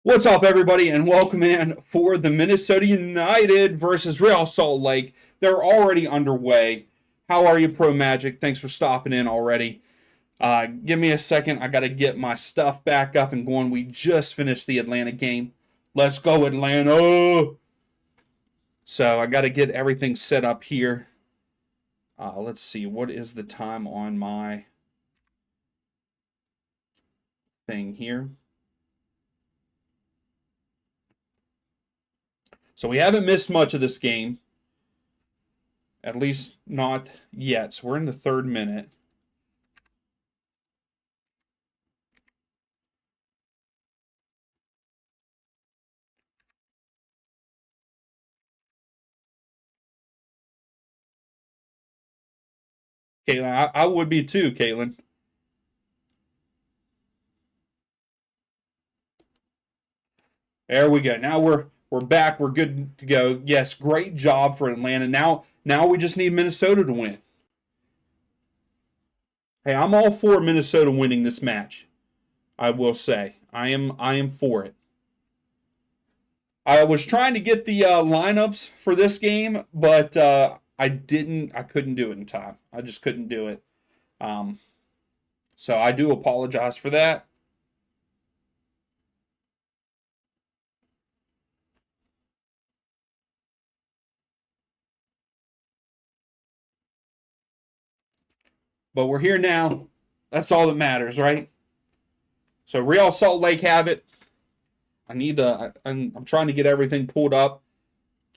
What's up, everybody, and welcome in for the Minnesota United versus Real Salt Lake. They're already underway. How are you, Pro Magic? Thanks for stopping in already. Give me a second. I got to get my stuff back up and going. We just finished the Atlanta game. Let's go, Atlanta! So I got to get everything set up here. Let's see. What is the time on my thing here? So we haven't missed much of this game. At least not yet. So we're in the 3rd minute. Caitlin, I would be too, Caitlin. There we go. Now we're back. We're good to go. Yes, great job for Atlanta. Now we just need Minnesota to win. Hey, I'm all for Minnesota winning this match. I will say. I am for it. I was trying to get the lineups for this game, but I couldn't do it in time. I just couldn't do it. So I do apologize for that. But we're here now. That's all that matters, right? So Real Salt Lake have it. I'm trying to get everything pulled up.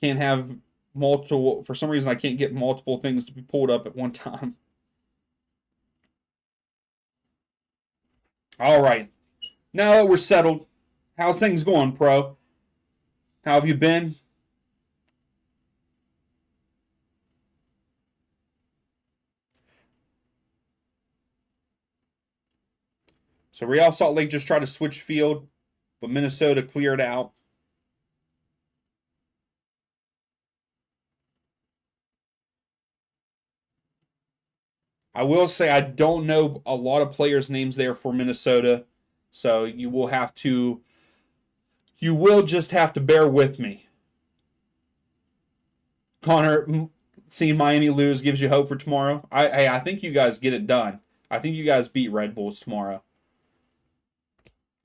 Can't have multiple, for some reason I can't get multiple things to be pulled up at one time. All right. Now that we're settled, how's things going, Pro? How have you been? So Real Salt Lake just tried to switch field, but Minnesota cleared out. I will say I don't know a lot of players' names there for Minnesota, so you will just have to bear with me. Connor, seeing Miami lose gives you hope for tomorrow. I think you guys get it done. I think you guys beat Red Bulls tomorrow.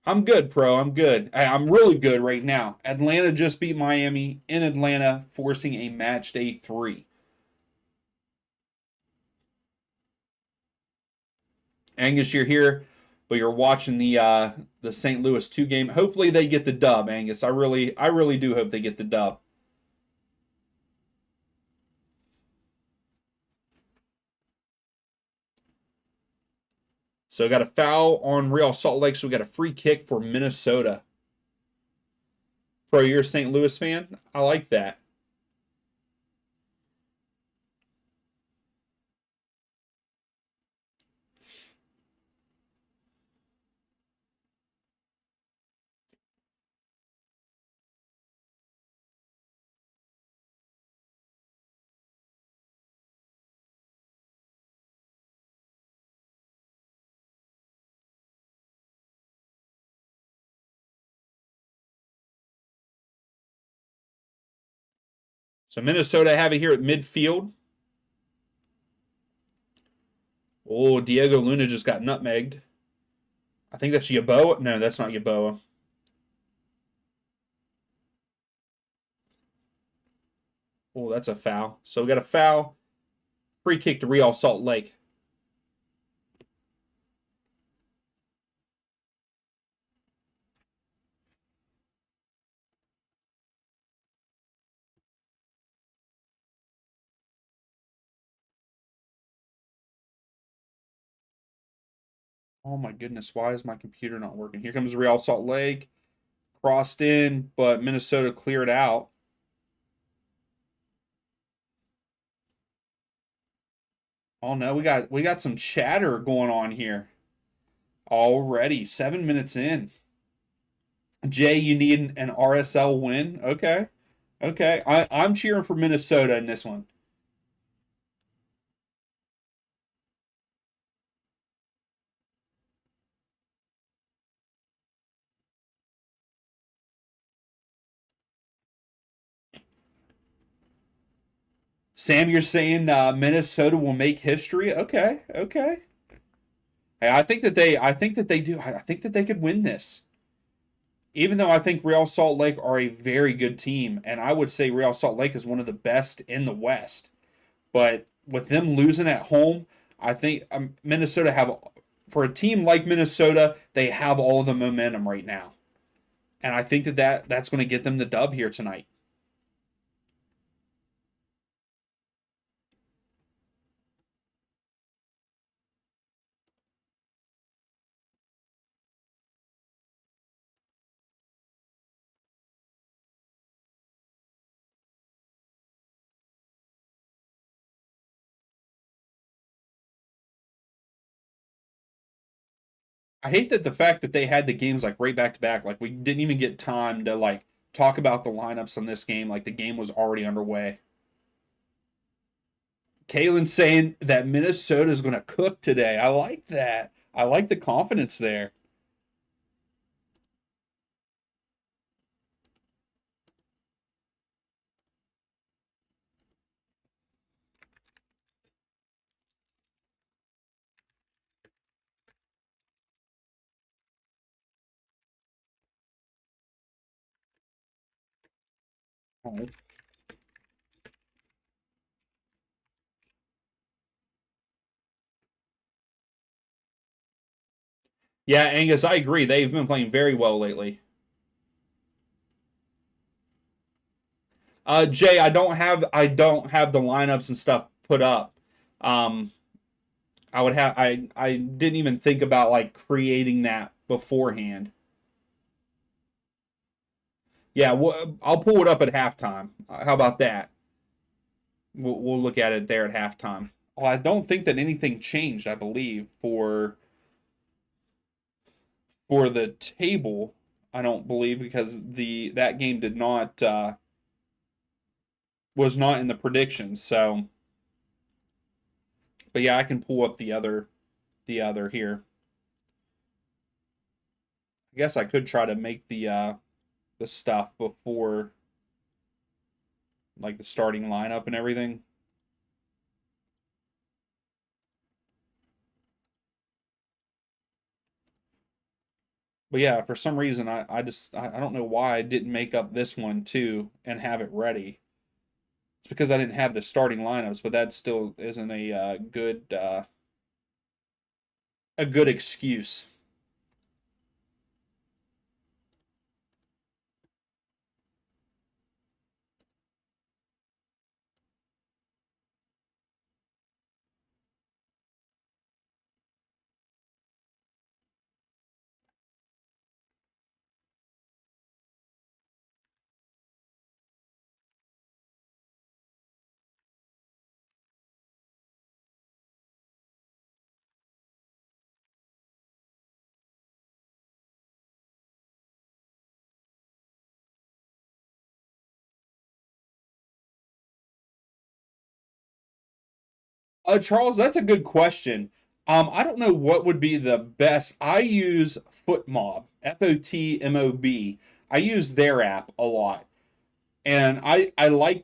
I'm good, Pro. I'm good. I'm really good right now. Atlanta just beat Miami in Atlanta, forcing a match day 3. Angus, you're here, but you're watching the St. Louis 2 game. Hopefully they get the dub, Angus. I really do hope they get the dub. So we got a foul on Real Salt Lake, so we got a free kick for Minnesota. Pro, you're a St. Louis fan? I like that. So Minnesota have it here at midfield. Oh, Diego Luna just got nutmegged. I think that's Yeboah. No, that's not Yeboah. Oh, that's a foul. So we got a foul. Free kick to Real Salt Lake. Oh my goodness, why is my computer not working? Here comes Real Salt Lake. Crossed in, but Minnesota cleared out. Oh no, we got some chatter going on here. Already, 7 minutes in. Jay, you need an RSL win? Okay. Okay. I'm cheering for Minnesota in this one. Sam, you're saying Minnesota will make history? Okay, okay. Hey, I think that they do. I think that they could win this. Even though I think Real Salt Lake are a very good team, and I would say Real Salt Lake is one of the best in the West. But with them losing at home, I think Minnesota have, for a team like Minnesota, they have all of the momentum right now, and I think that's going to get them the dub here tonight. I hate that the fact that they had the games like right back to back, like we didn't even get time to like talk about the lineups on this game, like the game was already underway. Kalen saying that Minnesota is going to cook today. I like that. I like the confidence there. Oh. Yeah, Angus, I agree. They've been playing very well lately. Jay, I don't have the lineups and stuff put up. Um, I didn't even think about like creating that beforehand. Yeah, I'll pull it up at halftime. How about that? We'll look at it there at halftime. Well, I don't think that anything changed. I believe for the table. I don't believe because the that game did not was not in the predictions. So, but yeah, I can pull up the other here. I guess I could try to make the stuff before like the starting lineup and everything. But yeah, for some reason I don't know why I didn't make up this one too and have it ready. It's because I didn't have the starting lineups, but that still isn't a good excuse. Charles, that's a good question. I don't know what would be the best. I use FootMob, FOTMOB. I use their app a lot, and I like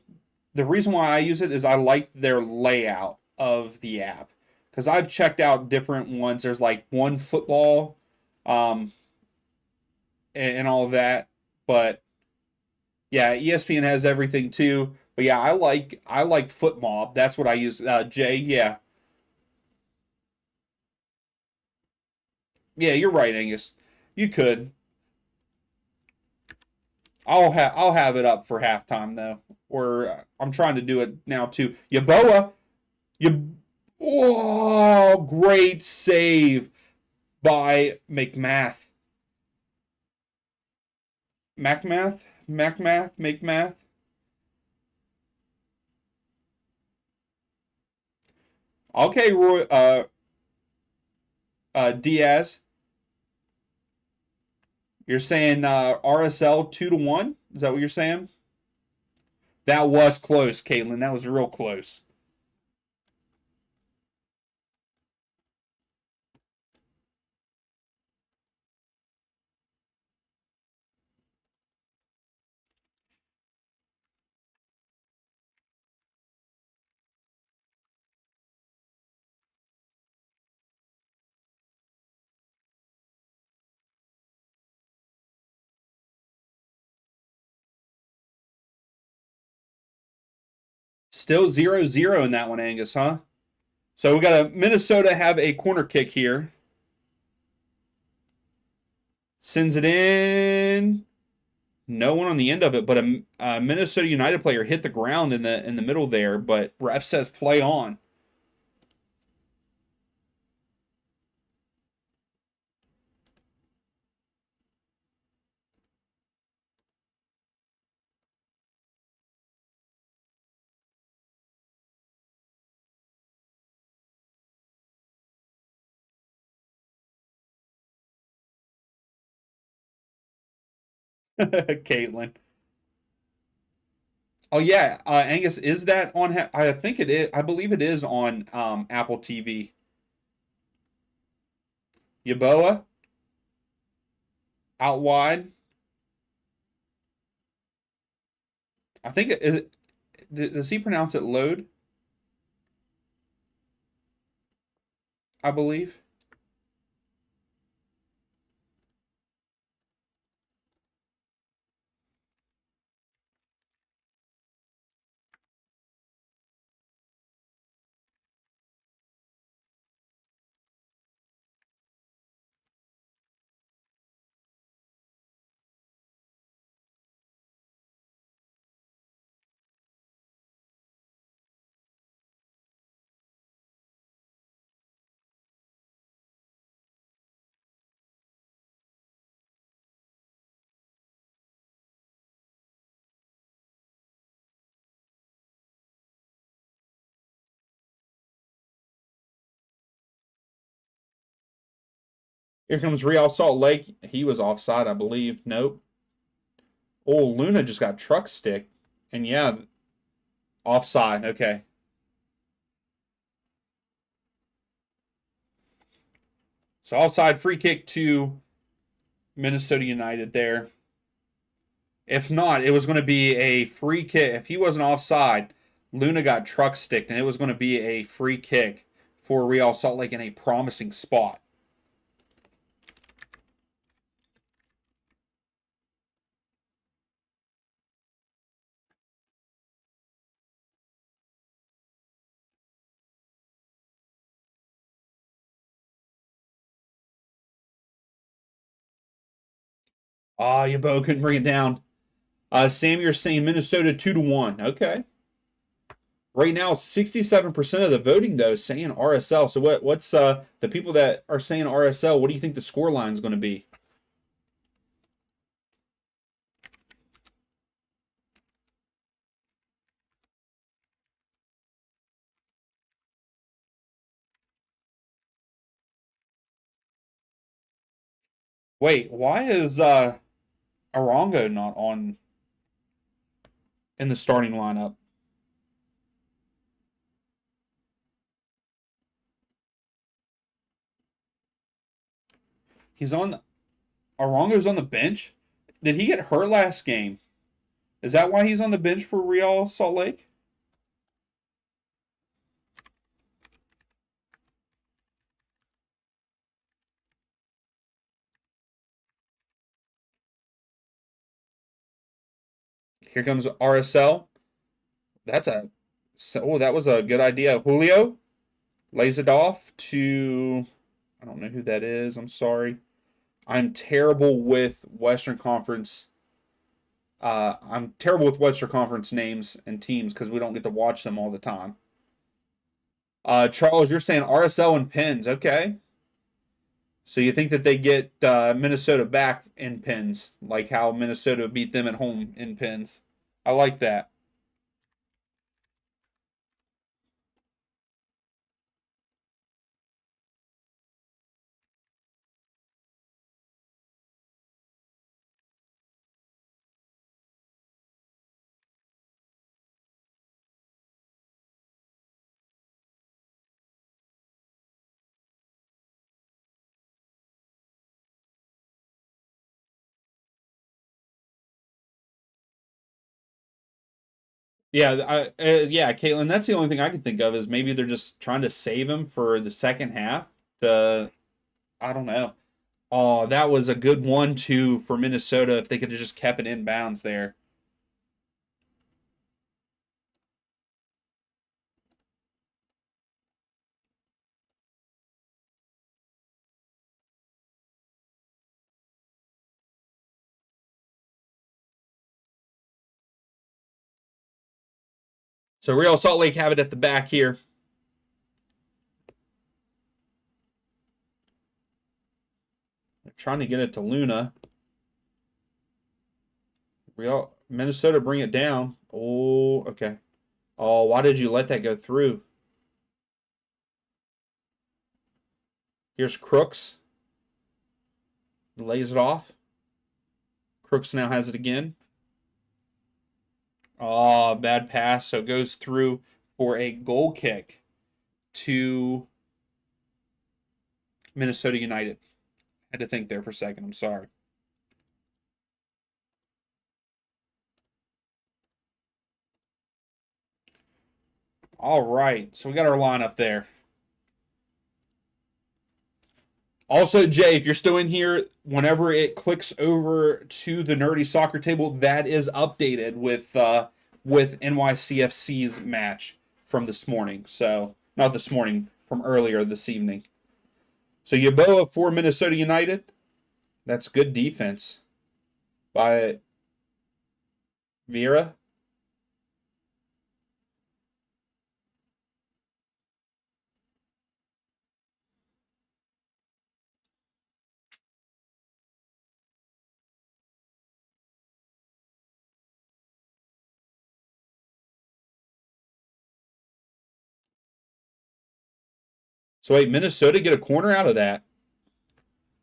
the reason why I use it is I like their layout of the app because I've checked out different ones. There's like one football, um, and all of that, but yeah, ESPN has everything too. But yeah, I like FootMob. That's what I use. Jay, yeah, yeah, you're right, Angus. You could. I'll have it up for halftime though. Or I'm trying to do it now too. Yaboa, you oh great save by McMath. McMath. Okay, Roy. Diaz. You're saying RSL 2-1? Is that what you're saying? That was close, Caitlin. That was real close. Still 0-0 in that one, Angus, huh? So we got a Minnesota have a corner kick here. Sends it in. No one on the end of it, but a Minnesota United player hit the ground in the middle there, but ref says play on. Caitlin. Oh yeah, Angus, is that on? I think it is. I believe it is on Apple TV. Yaboa out wide. I think it is. Does he pronounce it load? I believe. Here comes Real Salt Lake. He was offside, I believe. Nope. Oh, Luna just got truck stick. And yeah, offside. Okay. So offside free kick to Minnesota United there. If not, it was going to be a free kick. If he wasn't offside, Luna got truck sticked, and it was going to be a free kick for Real Salt Lake in a promising spot. Ah, Yabo couldn't bring it down. Sam, you're saying Minnesota 2-1. Okay. Right now, 67% of the voting though is saying RSL. So what's the people that are saying RSL? What do you think the score line is going to be? Wait, why is Arongo not on in the starting lineup? He's on. Arongo's on the bench. Did he get hurt last game? Is that why he's on the bench for Real Salt Lake? Here comes RSL. That's a oh, that was a good idea. Julio lays it off to I don't know who that is. I'm sorry. I'm terrible with Western Conference. I'm terrible with Western Conference names and teams because we don't get to watch them all the time. Charles, you're saying RSL and Pens. Okay. So you think that they get Minnesota back in Pens, like how Minnesota beat them at home in Pens? I like that. Yeah, Caitlin. That's the only thing I can think of is maybe they're just trying to save him for the second half. To I don't know. Oh, that was a good one too for Minnesota if they could have just kept it in bounds there. So Real Salt Lake have it at the back here. They're trying to get it to Luna. Minnesota bring it down. Oh, okay. Oh, why did you let that go through? Here's Crooks. Lays it off. Crooks now has it again. Oh, bad pass. So it goes through for a goal kick to Minnesota United. Had to think there for a second. I'm sorry. All right. So we got our lineup there. Also, Jay, if you're still in here, whenever it clicks over to the Nerdy Soccer table, that is updated with NYCFC's match from this morning. So, not this morning, from earlier this evening. So, Yeboah for Minnesota United. That's good defense by Vieira. So wait, Minnesota get a corner out of that.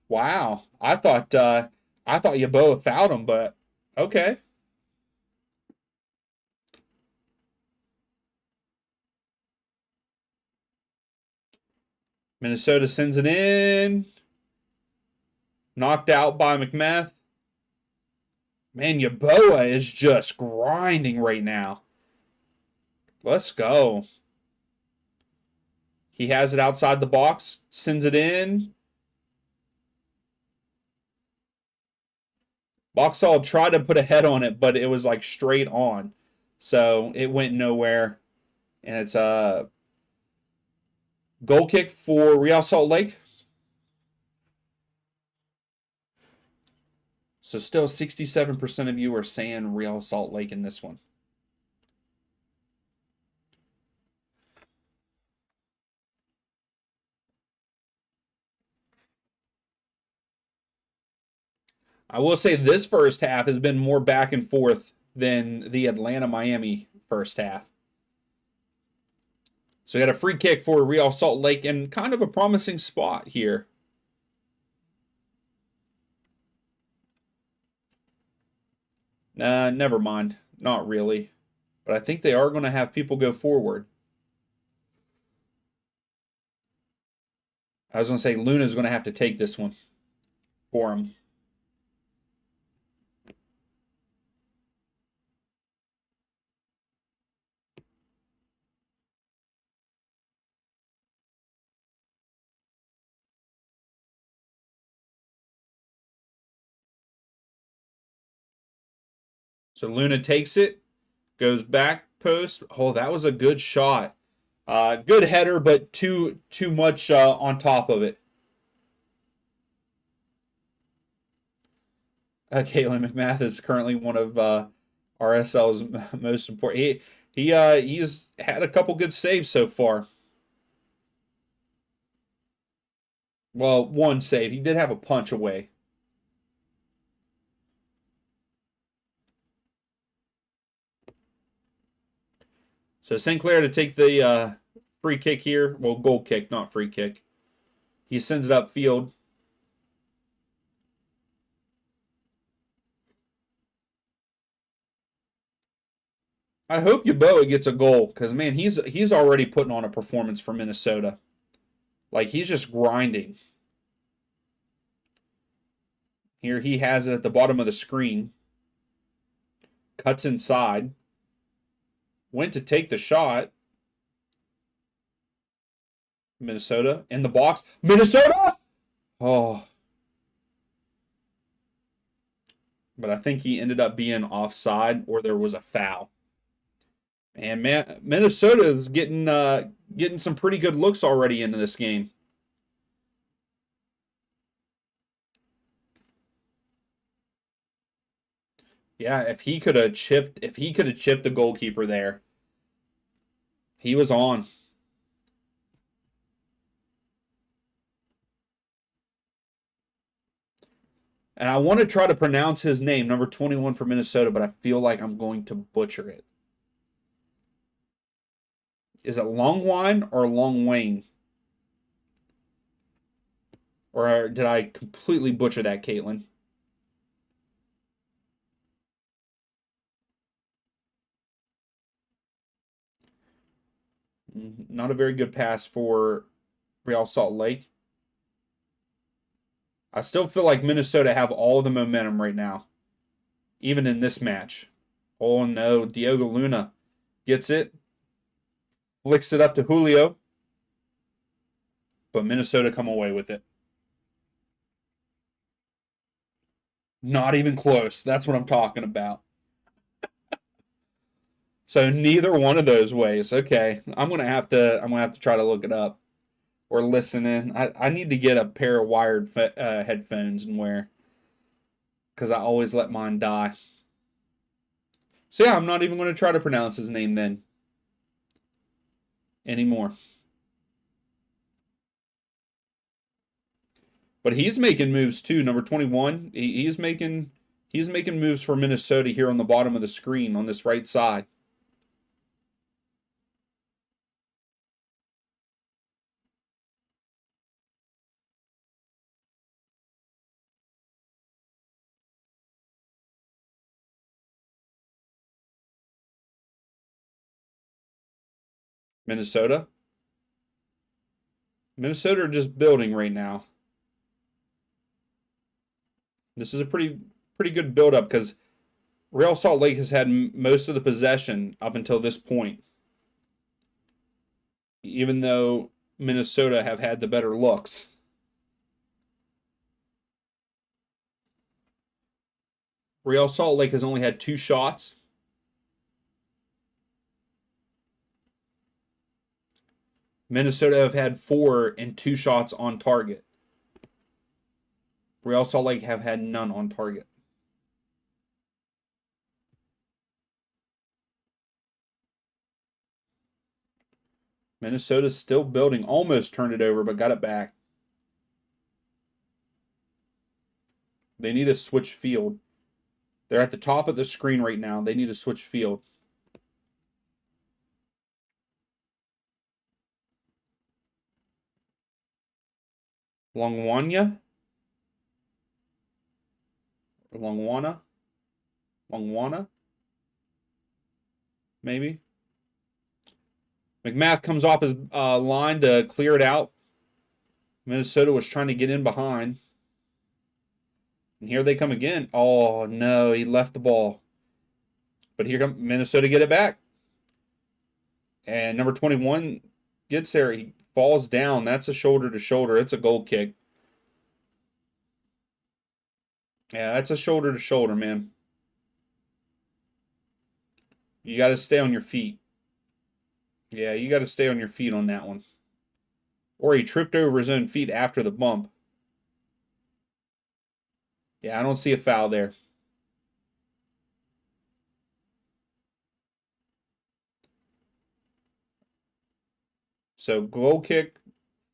Wow. I thought Yeboah fouled him, but okay. Minnesota sends it in. Knocked out by McMath. Man, Yeboah is just grinding right now. Let's go. He has it outside the box. Sends it in. Boxall tried to put a head on it, but it was like straight on. So it went nowhere. And it's a goal kick for Real Salt Lake. So still 67% of you are saying Real Salt Lake in this one. I will say this first half has been more back and forth than the Atlanta-Miami first half. So we got a free kick for Real Salt Lake and kind of a promising spot here. Nah, never mind. Not really. But I think they are going to have people go forward. I was going to say Luna's going to have to take this one for him. So Luna takes it, goes back post. Oh, that was a good shot. Good header, but too much on top of it. Kalen McMath is currently one of RSL's most important. He's had a couple good saves so far. Well, one save. He did have a punch away. So Sinclair to take the free kick here. Well, goal kick, not free kick. He sends it upfield. I hope Yeboah gets a goal because man, he's already putting on a performance for Minnesota. Like he's just grinding. Here he has it at the bottom of the screen. Cuts inside. Went to take the shot. Minnesota in the box. Minnesota! Oh. But I think he ended up being offside or there was a foul. And man, Minnesota is getting some pretty good looks already into this game. Yeah, if he could have chipped the goalkeeper there, He was on. And I want to try to pronounce his name, number 21 for Minnesota, but I feel like I'm going to butcher it. Is it Longwine or Longwayne? Or did I completely butcher that, Caitlin? Not a very good pass for Real Salt Lake. I still feel like Minnesota have all the momentum right now, even in this match. Oh no, Diogo Luna gets it, flicks it up to Julio, but Minnesota come away with it. Not even close. That's what I'm talking about. So neither one of those ways. Okay, I'm gonna have to try to look it up or listen in. I need to get a pair of wired headphones and wear because I always let mine die. So yeah, I'm not even going to try to pronounce his name then anymore. But he's making moves too. Number 21, he's making moves for Minnesota here on the bottom of the screen on this right side. Minnesota. Minnesota are just building right now. This is a pretty good build up because Real Salt Lake has had most of the possession up until this point, even though Minnesota have had the better looks. Real Salt Lake has only had 2 shots. Minnesota have had 4 and 2 shots on target. Real Salt Lake have had none on target. Minnesota's still building. Almost turned it over, but got it back. They need to switch field. They're at the top of the screen right now. They need to switch field. Longwania? Longwana? Longwana? Maybe? McMath comes off his line to clear it out. Minnesota was trying to get in behind. And here they come again. Oh, no, he left the ball. But here comes Minnesota get it back. And number 21 gets there. He falls down. That's a shoulder to shoulder. It's a goal kick. Yeah, that's a shoulder to shoulder, man. You got to stay on your feet. Yeah, you got to stay on your feet on that one. Or he tripped over his own feet after the bump. Yeah, I don't see a foul there. So goal kick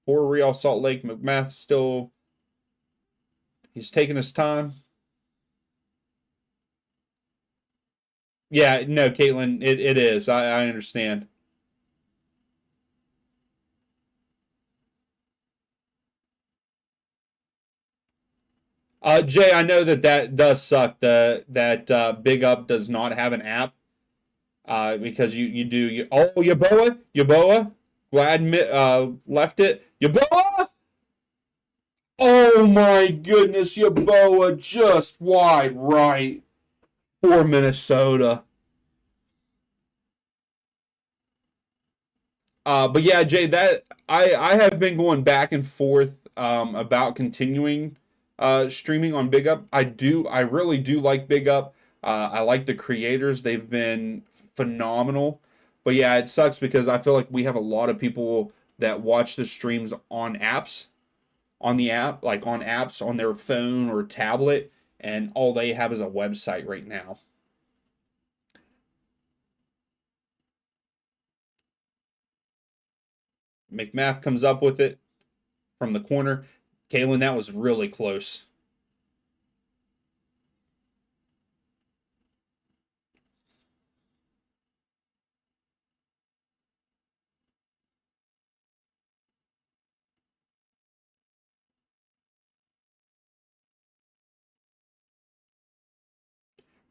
for Real Salt Lake. McMath still, he's taking his time. Yeah, no, Caitlin, it is. I understand. Jay, I know that does suck. That Big Up does not have an app. Because you do Yaboa, glad left it. Yaboa. Oh my goodness, Yaboa just wide right for Minnesota. But yeah, Jay, that I have been going back and forth about continuing streaming on Big Up. I really do like Big Up. I like the creators; they've been phenomenal. But yeah, it sucks because I feel like we have a lot of people that watch the streams on apps, on the app, like on apps on their phone or tablet, and all they have is a website right now. McMath comes up with it from the corner. Kalen, that was really close.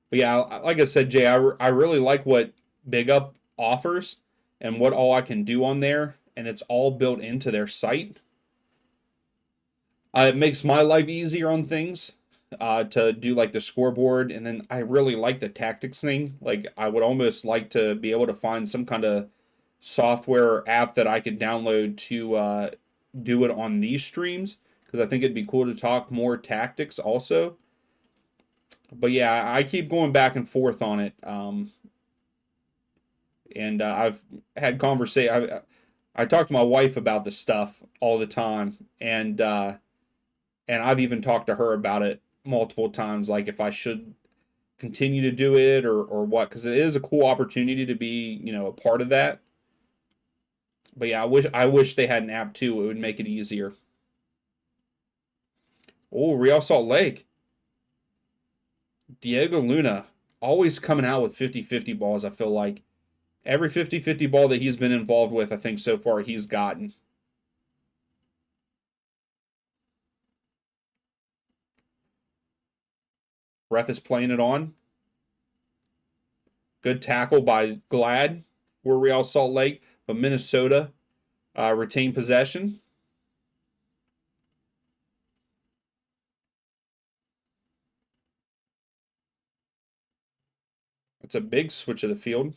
But yeah, like I said, Jay, I really like what Big Up offers and what all I can do on there, and it's all built into their site. It makes my life easier on things to do like the scoreboard, and then I really like the tactics thing. Like I would almost like to be able to find some kind of software or app that I could download to do it on these streams because I think it'd be cool to talk more tactics also. But yeah, I keep going back and forth on it. And I've had conversation. I talk to my wife about this stuff all the time, and I've even talked to her about it multiple times, like if I should continue to do it or what, because it is a cool opportunity to be a part of that. But yeah, I wish they had an app too. It would make it easier. Oh, Real Salt Lake, Diego Luna always coming out with 50-50 balls. I feel like every 50-50 ball that he's been involved with, I think so far he's gotten. Ref is playing it on. Good tackle by Glad for Real Salt Lake, but Minnesota retained possession. It's a big switch of the field.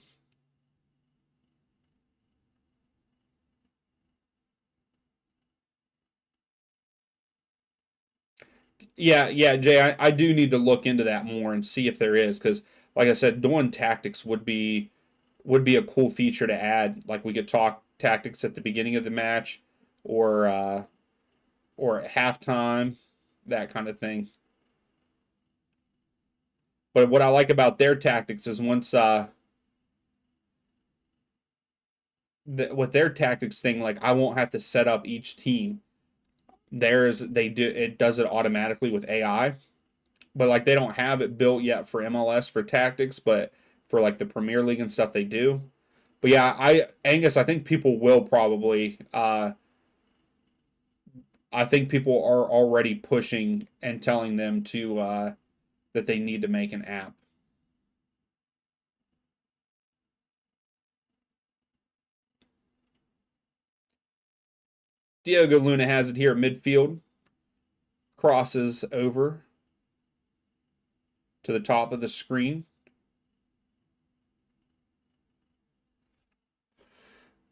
Yeah, Jay, I do need to look into that more and see if there is, because like I said, doing tactics would be a cool feature to add. Like we could talk tactics at the beginning of the match, or at halftime, that kind of thing. But what I like about their tactics is once with their tactics thing, like I won't have to set up each team. Theirs they do it does it automatically with AI, but like they don't have it built yet for MLS for tactics, but for like the Premier League and stuff they do. But yeah, I think people will probably I think people are already pushing and telling them to that they need to make an app. Diego Luna has it here at midfield, crosses over to the top of the screen.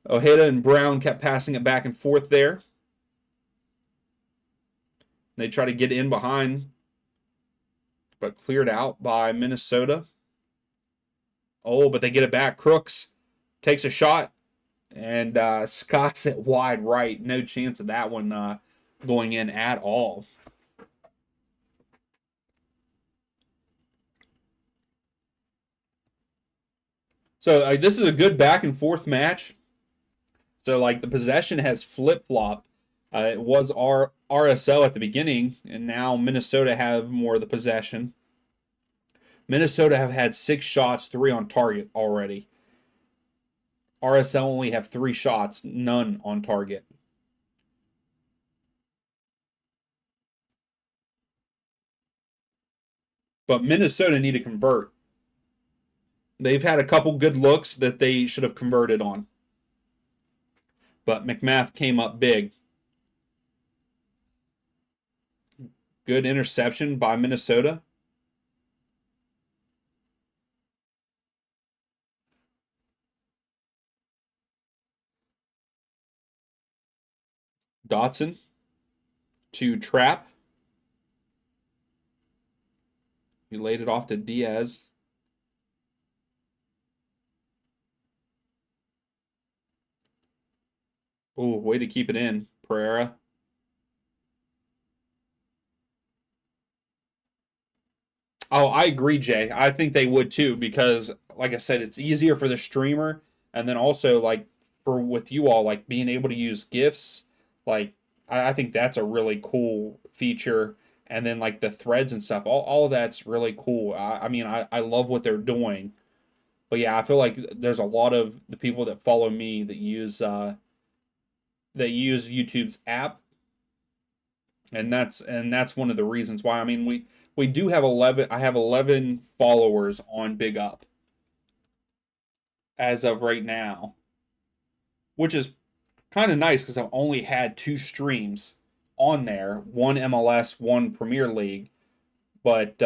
Ojeda and Brown kept passing it back and forth there. They try to get in behind, but cleared out by Minnesota. Oh, but they get it back. Crooks takes a shot, and Scott's at wide right. No chance of that one going in at all. So this is a good back and forth match. So like the possession has flip flopped. It was RSL at the beginning, and now Minnesota have more of the possession. Minnesota have had 6 shots, 3 on target already. RSL only have 3 shots, none on target. But Minnesota need to convert. They've had a couple good looks that they should have converted on. But McMath came up big. Good interception by Minnesota. Dotson to Trap. He laid it off to Diaz. Oh, way to keep it in, Pereira. Oh, I agree, Jay. I think they would too because, like I said, it's easier for the streamer, and then also like for with you all, like being able to use GIFs, like I think that's a really cool feature. And then like the threads and stuff, all of that's really cool. I mean, I love what they're doing. But yeah, I feel like there's a lot of the people that follow me that use YouTube's app, and that's one of the reasons why. I mean, we do have 11. I have 11 followers on Big Up as of right now, which is kind of nice because I've only had 2 streams on there, one MLS, one Premier League. But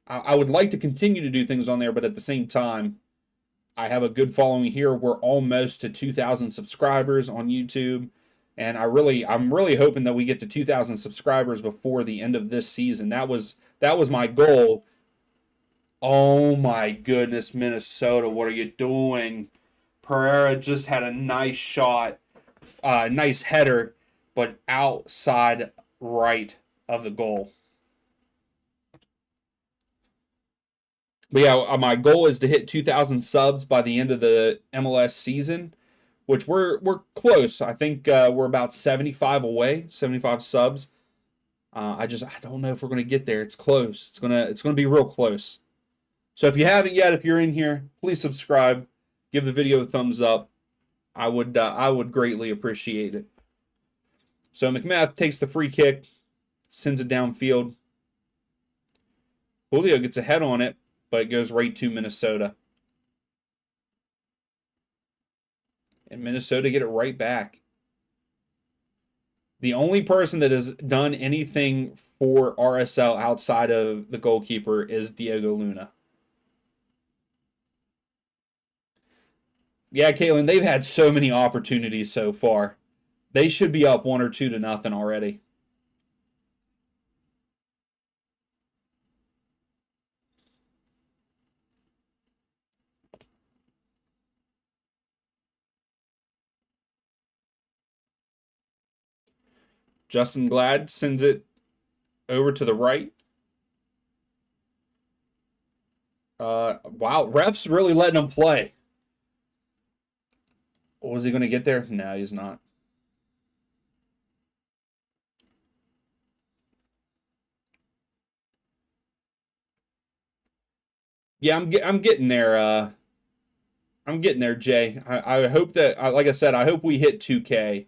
I would like to continue to do things on there, but at the same time, I have a good following here. We're almost to 2,000 subscribers on YouTube, and I'm really hoping that we get to 2,000 subscribers before the end of this season. That was my goal. Oh my goodness, Minnesota, what are you doing? Pereira just had a nice shot, nice header, but outside right of the goal. But yeah, my goal is to hit 2,000 subs by the end of the MLS season, which we're close. I think we're about 75 away, 75 subs. I don't know if we're gonna get there. It's close. It's gonna be real close. So if you haven't yet, if you're in here, please subscribe, give the video a thumbs up. I would greatly appreciate it. So McMath takes the free kick, sends it downfield. Julio gets a head on it, but it goes right to Minnesota. And Minnesota get it right back. The only person that has done anything for RSL outside of the goalkeeper is Diego Luna. Yeah, Caitlin, they've had so many opportunities so far. They should be up 1 or 2 to nothing already. Justin Glad sends it over to the right. Wow, ref's really letting him play. Was he going to get there? No, he's not. Yeah, I'm getting there. I'm getting there, Jay. I hope that, like I said, I hope we hit 2K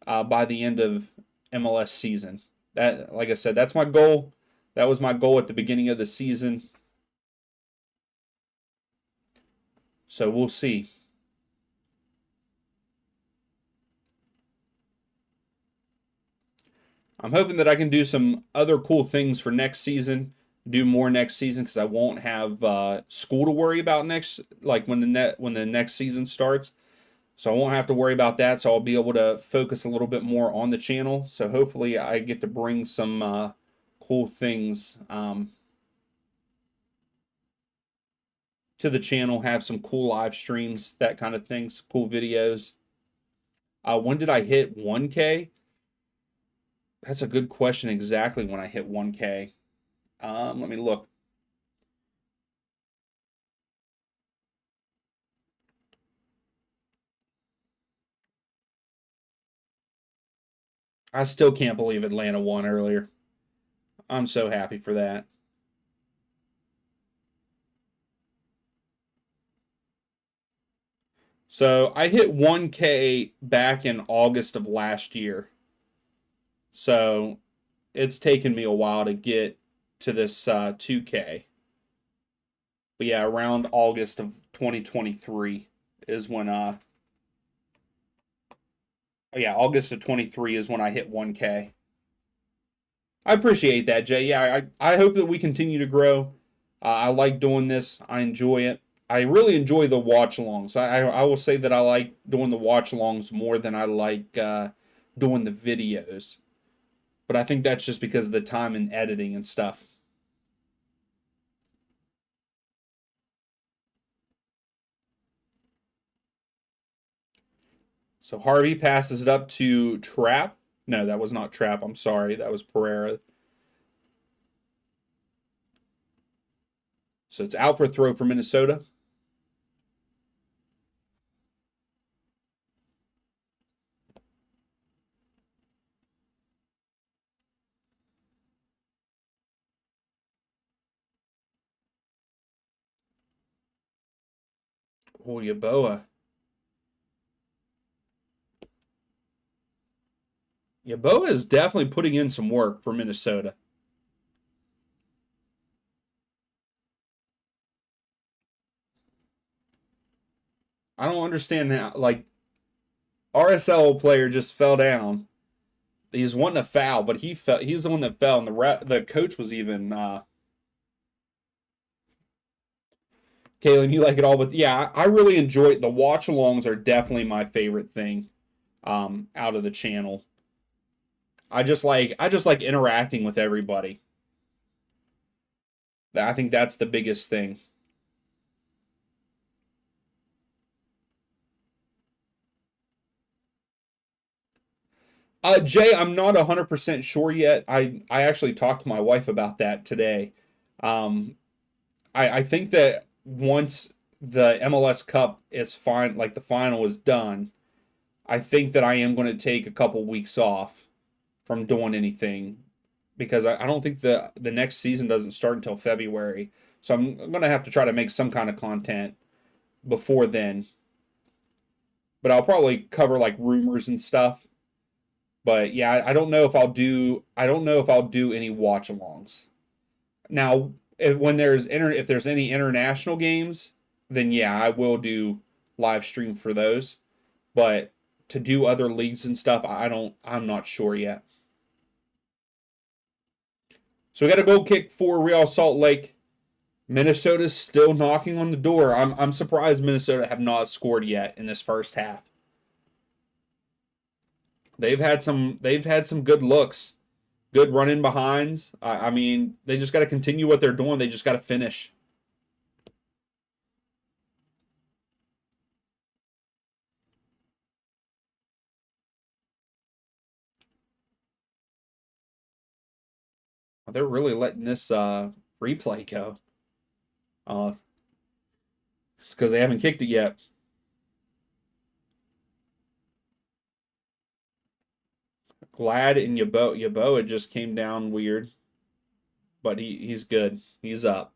by the end of MLS season. That, like I said, that's my goal. That was my goal at the beginning of the season. So we'll see. I'm hoping that I can do some other cool things for next season. Do more next season because I won't have school to worry about next, like when the next season starts. So I won't have to worry about that. So I'll be able to focus a little bit more on the channel. So hopefully I get to bring some cool things to the channel, have some cool live streams, that kind of things, cool videos. When did I hit 1K? That's a good question exactly when I hit 1K. Let me look. I still can't believe Atlanta won earlier. I'm so happy for that. So I hit 1K back in August of last year. So it's taken me a while to get to this 2K. But yeah, around August of 2023 is when oh yeah, August of 23 is when I hit 1K. I appreciate that, Jay. Yeah, I hope that we continue to grow. I like doing this. I enjoy it. I really enjoy the watch-alongs. I will say that I like doing the watch-alongs more than I like doing the videos. But I think that's just because of the time and editing and stuff. So Harvey passes it up to Trap. No, that was not Trap. I'm sorry. That was Pereira. So it's out for a throw for Minnesota. Oh, Yeboah. Yeboah is definitely putting in some work for Minnesota. I don't understand how, like, RSL player just fell down. He's wanting a foul, but he fell. He's the one that fell, and the coach was even. Kaylin, you like it all, but yeah, I really enjoy it. The watch-alongs are definitely my favorite thing out of the channel. I just like interacting with everybody. I think that's the biggest thing. Jay, I'm not 100% sure yet. I actually talked to my wife about that today. Um, I think that once the MLS Cup is fine, like the final is done, I think that I am going to take a couple weeks off from doing anything because I don't think the next season doesn't start until February. So I'm going to have to try to make some kind of content before then. But I'll probably cover like rumors and stuff. But yeah, I don't know if I'll do any watch-alongs. Now, if there's any international games, then yeah, I will do live stream for those. But to do other leagues and stuff, I'm not sure yet. So we got a goal kick for Real Salt Lake. Minnesota's still knocking on the door. I'm surprised Minnesota have not scored yet in this first half. They've had some good looks, good run in behinds. I mean, they just got to continue what they're doing. They just got to finish. They're really letting this replay go. Uh, it's because they haven't kicked it yet. Glad and Yeboah just came down weird, but he's good. He's up.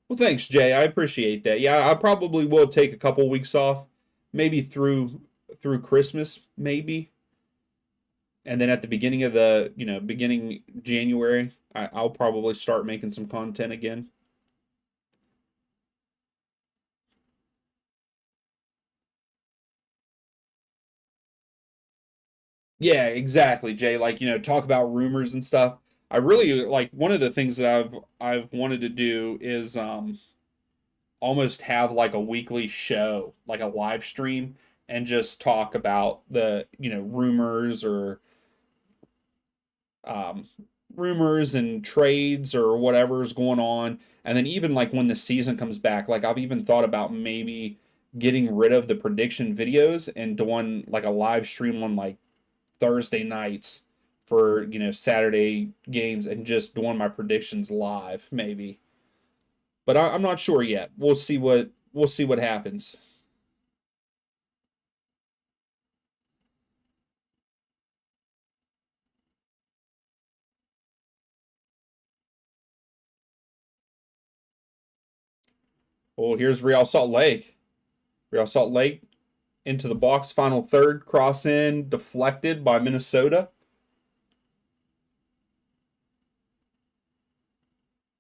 Well, thanks, Jay. I appreciate that. Yeah, I probably will take a couple weeks off, maybe through Christmas, maybe, and then at the beginning of the beginning January, I'll probably start making some content again. Yeah, exactly, Jay. Like, talk about rumors and stuff. I really like one of the things that I've wanted to do is almost have like a weekly show, like a live stream, and just talk about the, rumors or um rumors and trades or whatever's going on. And then even like when the season comes back, like I've even thought about maybe getting rid of the prediction videos and doing like a live stream on like Thursday nights for Saturday games and just doing my predictions live, maybe. But I'm not sure yet. We'll see what happens. Well, here's Real Salt Lake. Real Salt Lake into the box, final third, cross in, deflected by Minnesota.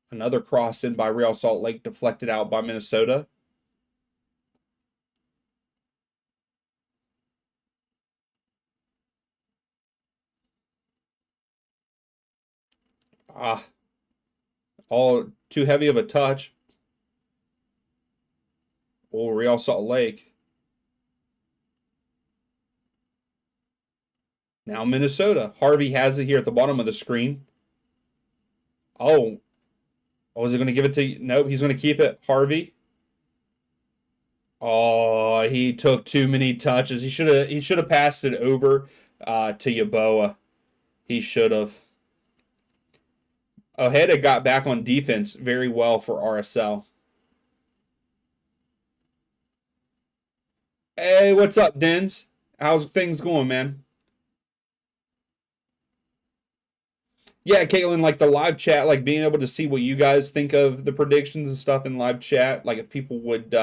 Another cross in by Real Salt Lake, deflected out by Minnesota. Ah, all too heavy of a touch. Oh, Real Salt Lake. Now Minnesota. Harvey has it here at the bottom of the screen. Oh, oh, is he going to give it to you? Nope, he's going to keep it. Harvey. Oh, he took too many touches. He should have passed it over to Yeboah. He should have. Ojeda got back on defense very well for RSL. Hey, what's up, Dens? How's things going, man? Yeah, Caitlin, like the live chat, like being able to see what you guys think of the predictions and stuff in live chat. Like if people would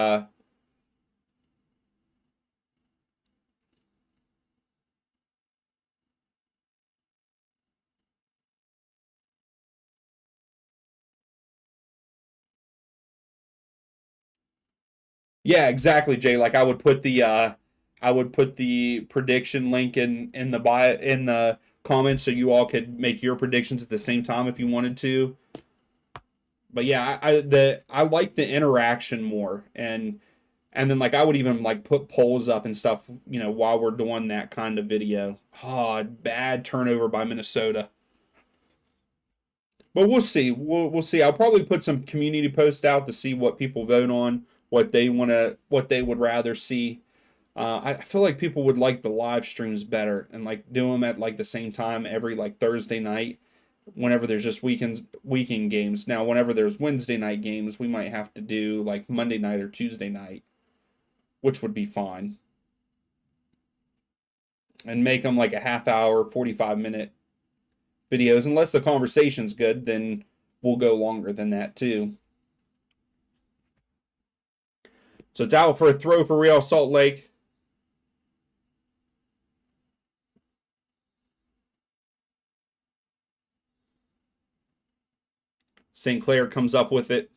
yeah, exactly, Jay. Like I would put the prediction link in the bio in the comments so you all could make your predictions at the same time if you wanted to. But yeah, I like the interaction more, and then like I would even like put polls up and stuff, while we're doing that kind of video. Oh, bad turnover by Minnesota. But we'll see. We'll see. I'll probably put some community posts out to see what people vote on, what they would rather see. I feel like people would like the live streams better and like do them at like the same time every like Thursday night. Whenever there's just weekend games. Now, whenever there's Wednesday night games, we might have to do like Monday night or Tuesday night, which would be fine, and make them like a half hour, 45-minute videos. Unless the conversation's good, then we'll go longer than that too. So it's out for a throw for Real Salt Lake. St. Clair comes up with it.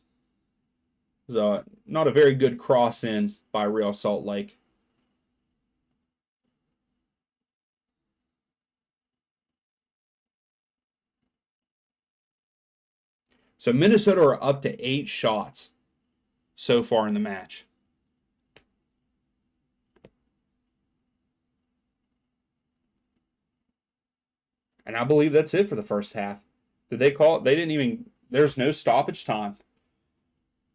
So not a very good cross in by Real Salt Lake. So Minnesota are up to 8 shots so far in the match. And I believe that's it for the first half. Did they call it? They didn't even. There's no stoppage time.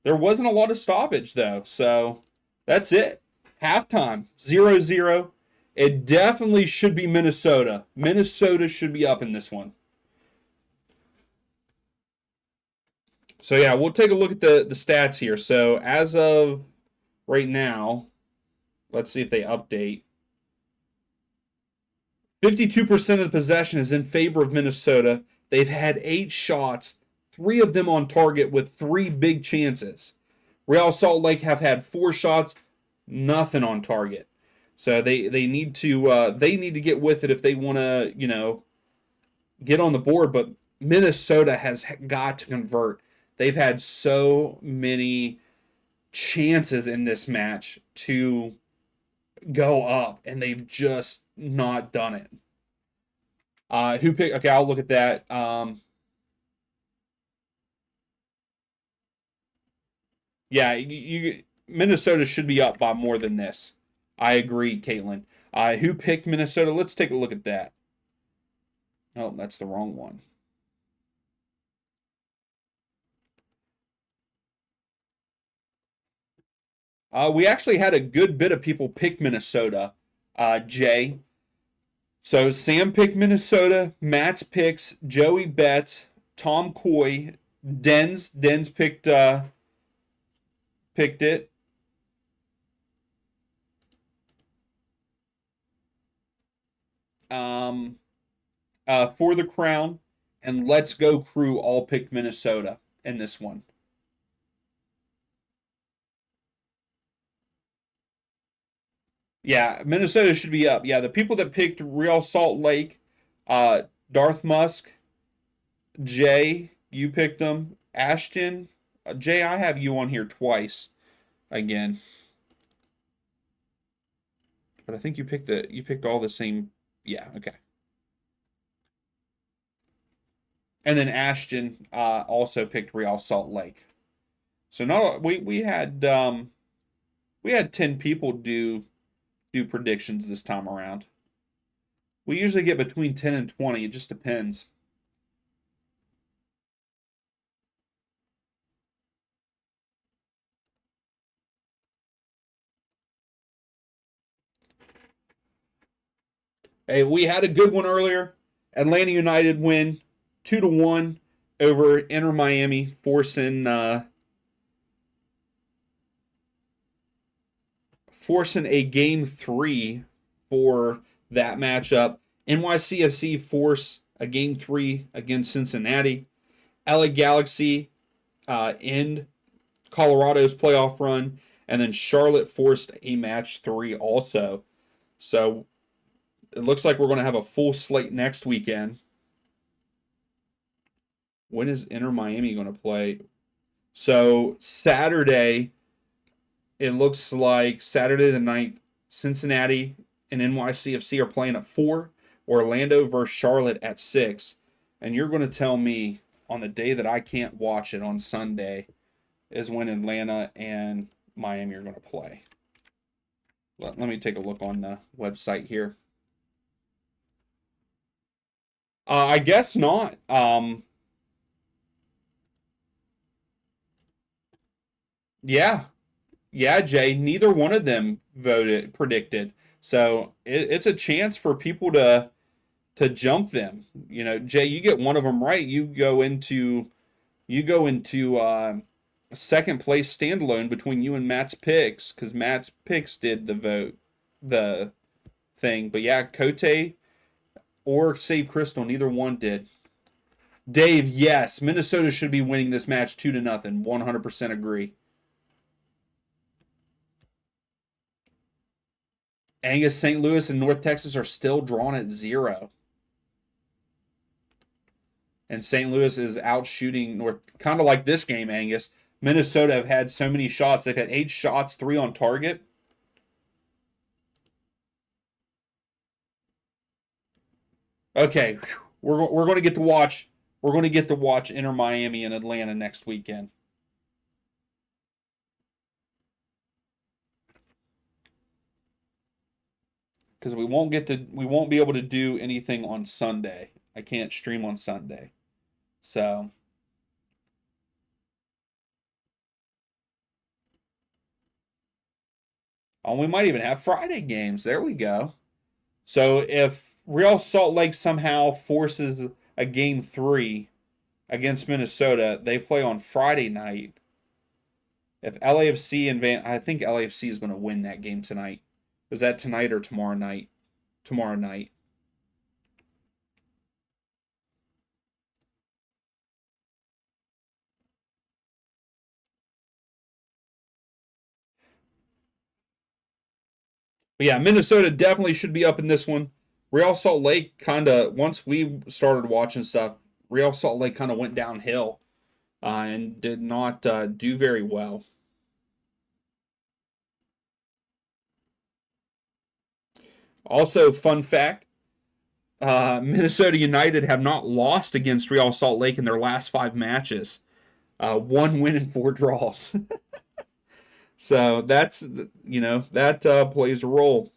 There wasn't a lot of stoppage, though. So that's it. Halftime 0-0. It definitely should be Minnesota. Minnesota should be up in this one. So, yeah, we'll take a look at the stats here. So, as of right now, let's see if they update. 52% of the possession is in favor of Minnesota. They've had 8 shots, 3 of them on target with 3 big chances. Real Salt Lake have had 4 shots, nothing on target. So they need to get with it if they want to get on the board. But Minnesota has got to convert. They've had so many chances in this match to go up, and they've just not done it. Who picked? Okay, I'll look at that. Yeah, Minnesota should be up by more than this. I agree, Caitlin. Who picked Minnesota? Let's take a look at that. Oh, that's the wrong one. We actually had a good bit of people pick Minnesota, Jay. So Sam picked Minnesota, Matt's picks, Joey Betts, Tom Coy, Dens picked it. Um, for the Crown, and Let's Go Crew all picked Minnesota in this one. Yeah, Minnesota should be up. Yeah, the people that picked Real Salt Lake, uh, Darth Musk, Jay, you picked them. Ashton, Jay, I have you on here twice again, but I think you picked all the same. Yeah, okay. And then Ashton also picked Real Salt Lake. So not we had 10 people do predictions this time around. We usually get between 10 and 20. It just depends. Hey, we had a good one earlier. Atlanta United win 2-1 over Inter Miami, forcing a game 3 for that matchup. NYCFC force a game 3 against Cincinnati. LA Galaxy end Colorado's playoff run, and then Charlotte forced a match 3 also. So it looks like we're going to have a full slate next weekend. When is Inter Miami going to play? So Saturday, it looks like Saturday the 9th, Cincinnati and NYCFC are playing at 4, Orlando versus Charlotte at 6. And you're going to tell me on the day that I can't watch it on Sunday is when Atlanta and Miami are going to play. Let me take a look on the website here. I guess not. Yeah, Jay. Neither one of them predicted. So it's a chance for people to jump them. You know, Jay, you get one of them right, you go into second place standalone between you and Matt's picks, because Matt's picks did the thing. But yeah, Cote or Save Crystal, neither one did. Dave, yes, Minnesota should be winning this match 2-0. 100% agree. Angus, St. Louis, and North Texas are still drawn at 0. And St. Louis is out shooting North, kind of like this game, Angus. Minnesota have had so many shots. They've had 8 shots, 3 on target. Okay, we're going to get to watch. We're going to get to watch Inter Miami and Atlanta next weekend. Because we won't be able to do anything on Sunday. I can't stream on Sunday. So we might even have Friday games. There we go. So if Real Salt Lake somehow forces a game 3 against Minnesota, they play on Friday night. If LAFC and I think LAFC is going to win that game tonight. Is that tonight or tomorrow night? Tomorrow night. But yeah, Minnesota definitely should be up in this one. Real Salt Lake kind of, once we started watching stuff, Real Salt Lake kind of went downhill and did not do very well. Also, fun fact, Minnesota United have not lost against Real Salt Lake in their last 5 matches. 1 win and 4 draws. So that's, that plays a role.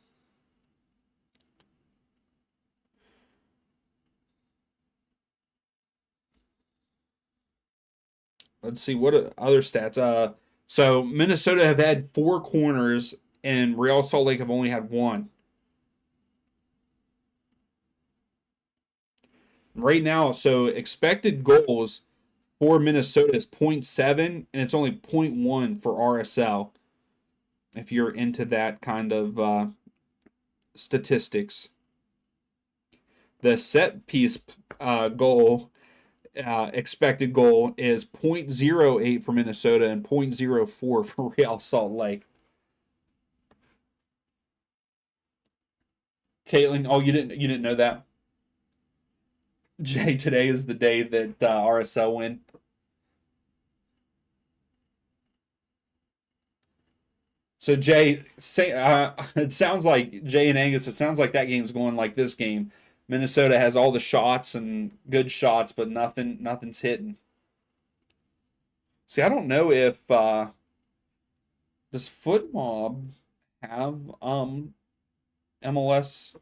Let's see what other stats. So Minnesota have had 4 corners, and Real Salt Lake have only had 1. Right now, so expected goals for Minnesota is 0.7, and it's only 0.1 for RSL. If you're into that kind of statistics, the set piece goal expected goal is 0.08 for Minnesota and 0.04 for Real Salt Lake. Caitlin, oh, you didn't know that? Jay, today is the day that RSL win. So Jay, it sounds like Jay and Angus. It sounds like that game's going like this game. Minnesota has all the shots and good shots, but nothing's hitting. See, I don't know if does Foot Mob have MLS.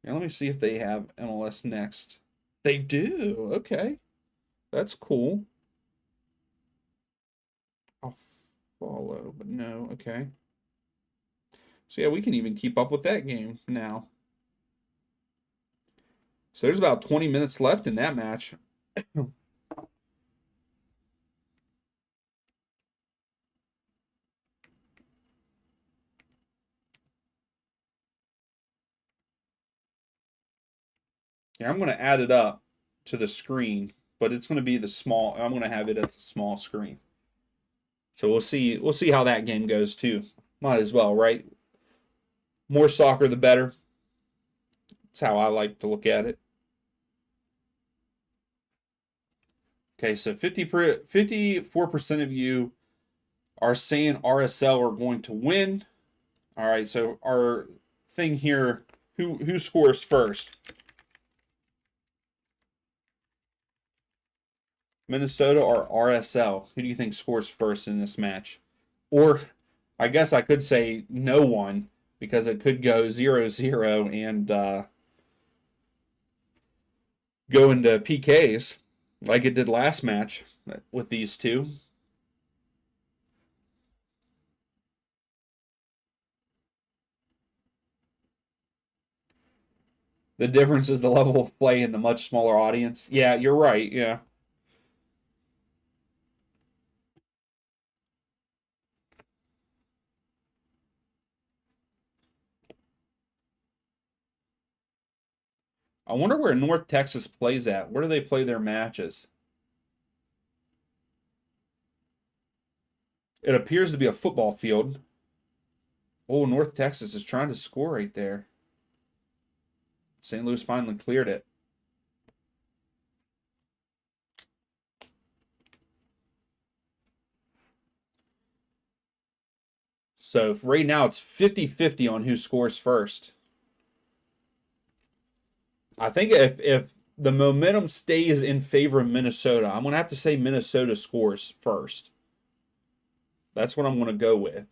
Yeah, let me see if they have MLS next. They do. Okay, that's cool. I'll follow, but no. Okay. So yeah, we can even keep up with that game now. So there's about 20 minutes left in that match. Yeah, I'm going to add it up to the screen, but it's going to be the small. I'm going to have it as a small screen. So we'll see. We'll see how that game goes too. Might as well, right? More soccer, the better. That's how I like to look at it. Okay, so 54% of you are saying RSL are going to win. All right, so our thing here, who scores first? Minnesota or RSL? Who do you think scores first in this match? Or I guess I could say no one because it could go 0-0 and go into PKs like it did last match with these two. The difference is the level of play in the much smaller audience. Yeah, you're right. Yeah. I wonder where North Texas plays at. Where do they play their matches? It appears to be a football field. Oh, North Texas is trying to score right there. St. Louis finally cleared it. So right now it's 50-50 on who scores first. I think if the momentum stays in favor of Minnesota, I'm going to have to say Minnesota scores first. That's what I'm going to go with.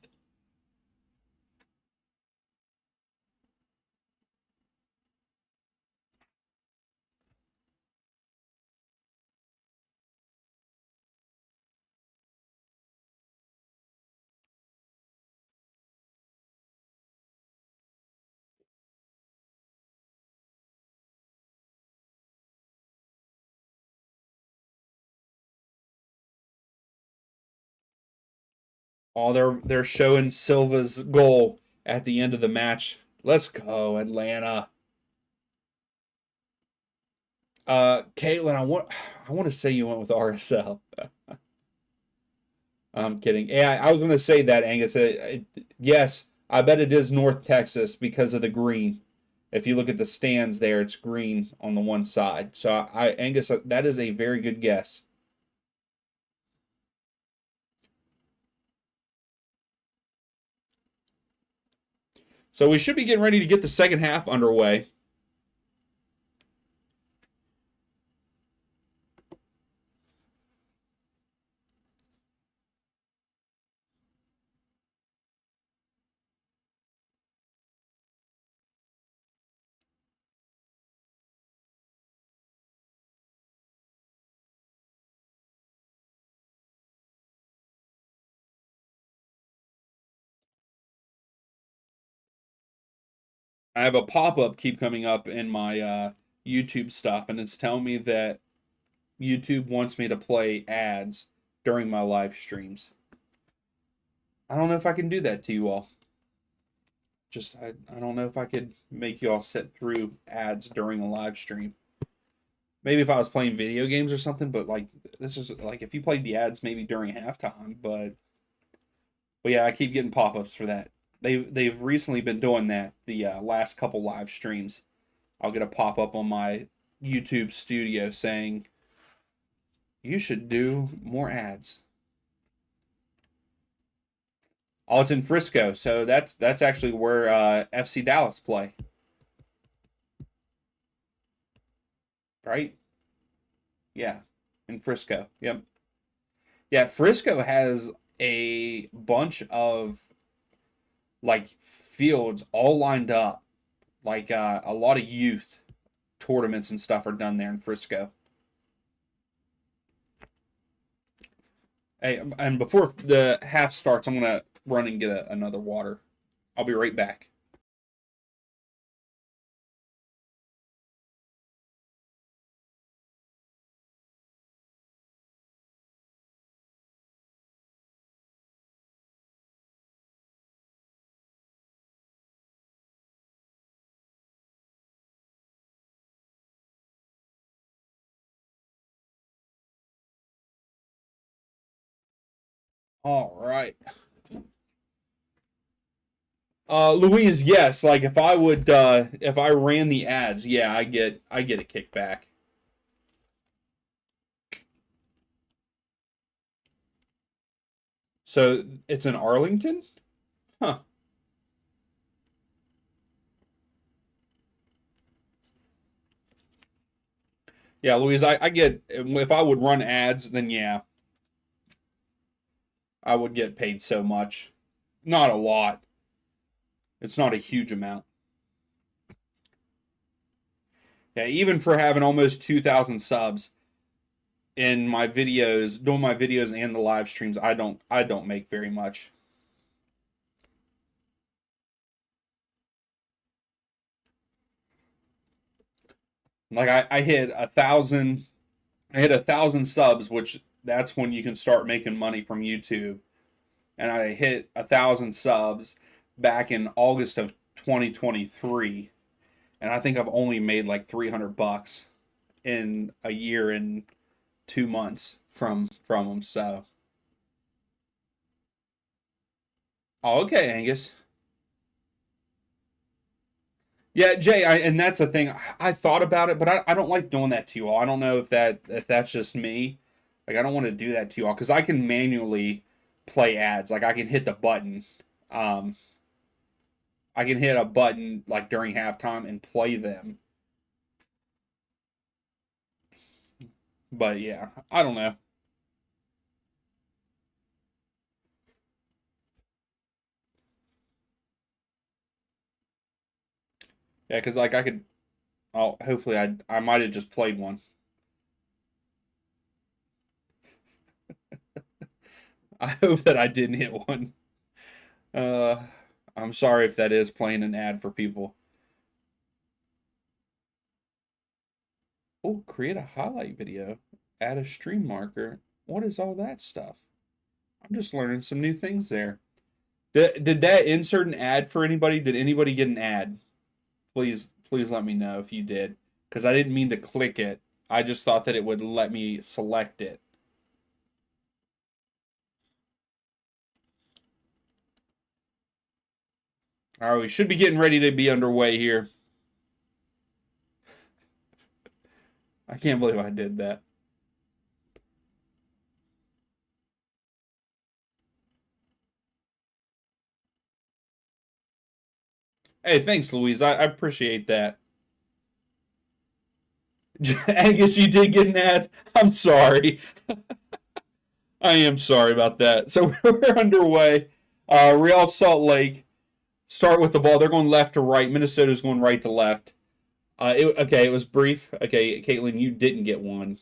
Oh, they're showing Silva's goal at the end of the match. Let's go, Atlanta. Caitlin, I want to say you went with RSL. I'm kidding. Yeah, I was going to say that, Angus. Yes, I bet it is North Texas because of the green. If you look at the stands there, it's green on the one side. So Angus, that is a very good guess. So we should be getting ready to get the second half underway. I have a pop-up keep coming up in my YouTube stuff, and it's telling me that YouTube wants me to play ads during my live streams. I don't know if I can do that to you all. Just I don't know if I could make you all sit through ads during a live stream. Maybe if I was playing video games or something, but like this is like if you played the ads maybe during halftime, but yeah, I keep getting pop-ups for that. They've recently been doing that the last couple live streams. I'll get a pop-up on my YouTube studio saying you should do more ads. Oh, it's in Frisco, so that's actually where FC Dallas play, right? Yeah, in Frisco. Yep. Yeah, Frisco has a bunch of like fields all lined up. Like a lot of youth tournaments and stuff are done there in Frisco. Hey, and before the half starts, I'm gonna run and get another water. I'll be right back. All right. Louise, yes. Like if I ran the ads, yeah, I get a kickback. So it's in Arlington? Huh. Yeah, Louise, I get if I would run ads, then yeah, I would get paid so much. Not a lot. It's not a huge amount. Yeah, even for having almost 2,000 subs in my videos, doing my videos and the live streams, I don't make very much. Like I hit 1,000, I hit 1,000 subs, which that's when you can start making money from YouTube. And I hit 1,000 subs back in August of 2023, and I think I've only made like $300 in a year and 2 months from them. So, oh, okay, Angus. Yeah, Jay, and that's the thing. I thought about it, but I don't like doing that to you all. I don't know if that's just me. Like I don't want to do that to you all because I can manually play ads. Like I can hit the button. Um, I can hit a button like during halftime and play them. But yeah, I don't know. Yeah, because like I could. Oh, hopefully I might have just played one. I hope that I didn't hit one. Uh, I'm sorry if that is playing an ad for people. Oh, create a highlight video. Add a stream marker. What is all that stuff? I'm just learning some new things there. Did that insert an ad for anybody? Did anybody get an ad? Please let me know if you did. Because I didn't mean to click it. I just thought that it would let me select it. All right, we should be getting ready to be underway here. I can't believe I did that. Hey, thanks, Louise. I appreciate that. Angus, you did get an ad. I'm sorry. I am sorry about that. So we're underway. Real Salt Lake start with the ball. They're going left to right. Minnesota's going right to left. Okay, it was brief. Okay, Caitlin, you didn't get one.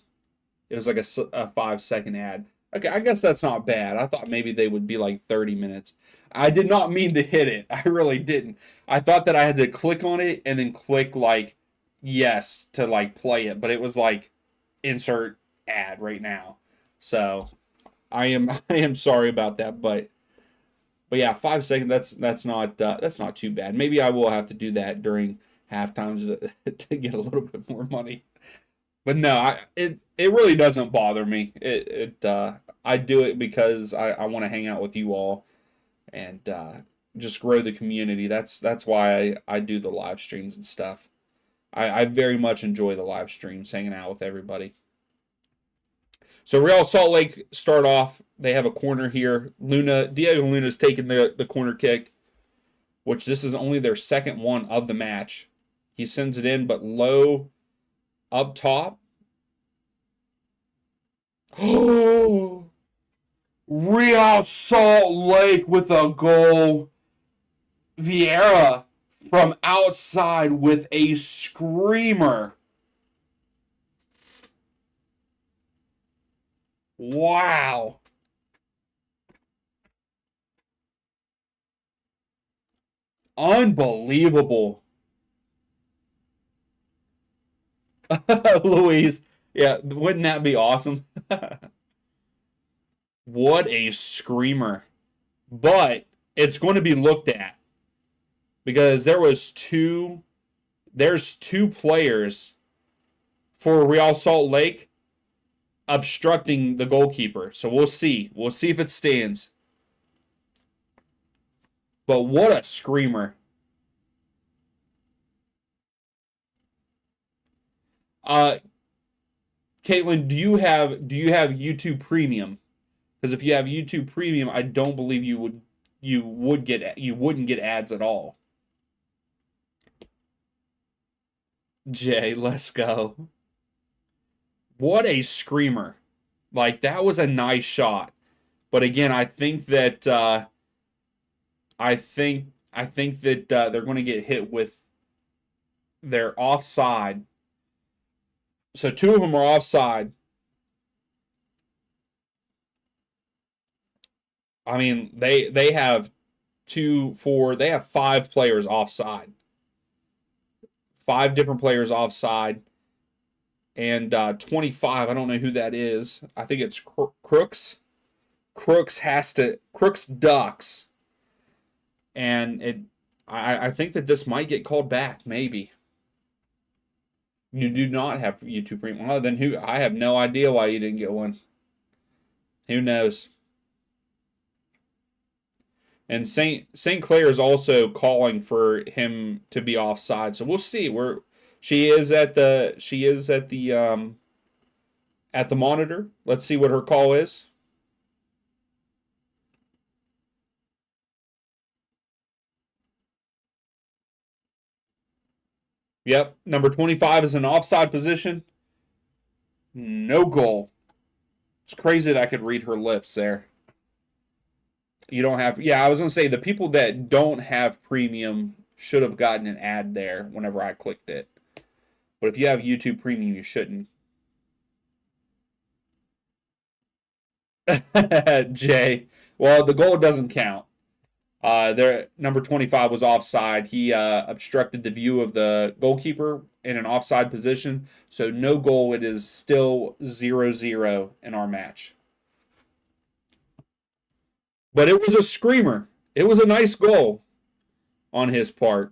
It was like a 5 second ad. Okay, I guess that's not bad. I thought maybe they would be like 30 minutes. I did not mean to hit it. I really didn't. I thought that I had to click on it and then click like yes to like play it, but it was like insert ad right now. So I am sorry about that, but yeah, 5 seconds. That's not too bad. Maybe I will have to do that during half times to get a little bit more money. But no, it really doesn't bother me. I do it because I want to hang out with you all and just grow the community. That's why I do the live streams and stuff. I very much enjoy the live streams, hanging out with everybody. So Real Salt Lake start off. They have a corner here. Diego Luna's taking the corner kick, which this is only their second one of the match. He sends it in, but low up top. Oh, Real Salt Lake with a goal. Vieira from outside with a screamer. Wow. Unbelievable. Louise. Yeah, wouldn't that be awesome? What a screamer. But it's going to be looked at because there's two players for Real Salt Lake obstructing the goalkeeper. So we'll see. We'll see if it stands. But what a screamer. Uh, Caitlin, do you have YouTube Premium? Because if you have YouTube Premium, I don't believe you wouldn't get ads at all. Jay, let's go. What a screamer. Like that was a nice shot. But again, I think that they're going to get hit with their offside. So two of them are offside. I mean, they have they have five players offside. Five different players offside. And 25, I don't know who that is. I think it's Crooks. Crooks ducks. And I think that this might get called back, maybe. You do not have YouTube Premium. Well, then who? I have no idea why you didn't get one. Who knows? And St. Clair is also calling for him to be offside. So we'll see. She is at the monitor. Let's see what her call is. Yep, number 25 is in offside position. No goal. It's crazy that I could read her lips there. You don't have, yeah, I was going to say the people that don't have premium should have gotten an ad there whenever I clicked it. But if you have YouTube Premium, you shouldn't. Jay. Well, the goal doesn't count. Their number 25 was offside. He obstructed the view of the goalkeeper in an offside position. So no goal. It is still 0-0 in our match. But it was a screamer. It was a nice goal on his part.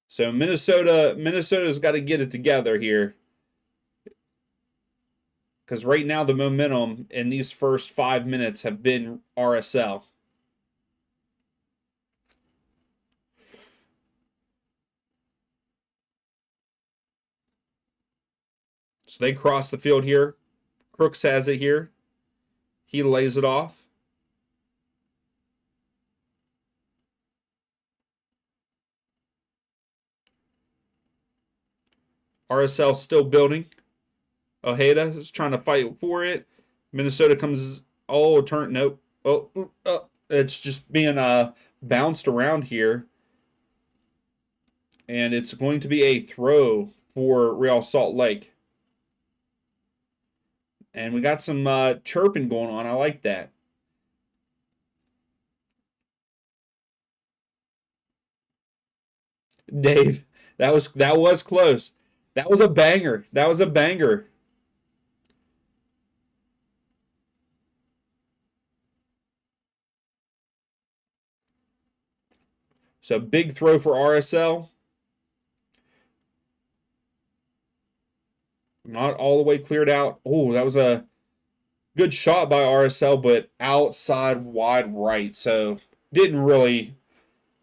So Minnesota's got to get it together here. Because right now the momentum in these first 5 minutes have been RSL. So they cross the field here. Crooks has it here. He lays it off. RSL still building. Ojeda is trying to fight for it. Minnesota comes. Oh, turn. Nope. Oh, it's just being bounced around here. And it's going to be a throw for Real Salt Lake. And we got some chirping going on. I like that. Dave, that was close. That was a banger. That was a banger. So big throw for RSL. Not all the way cleared out. Oh, that was a good shot by RSL, but outside wide right. So didn't really.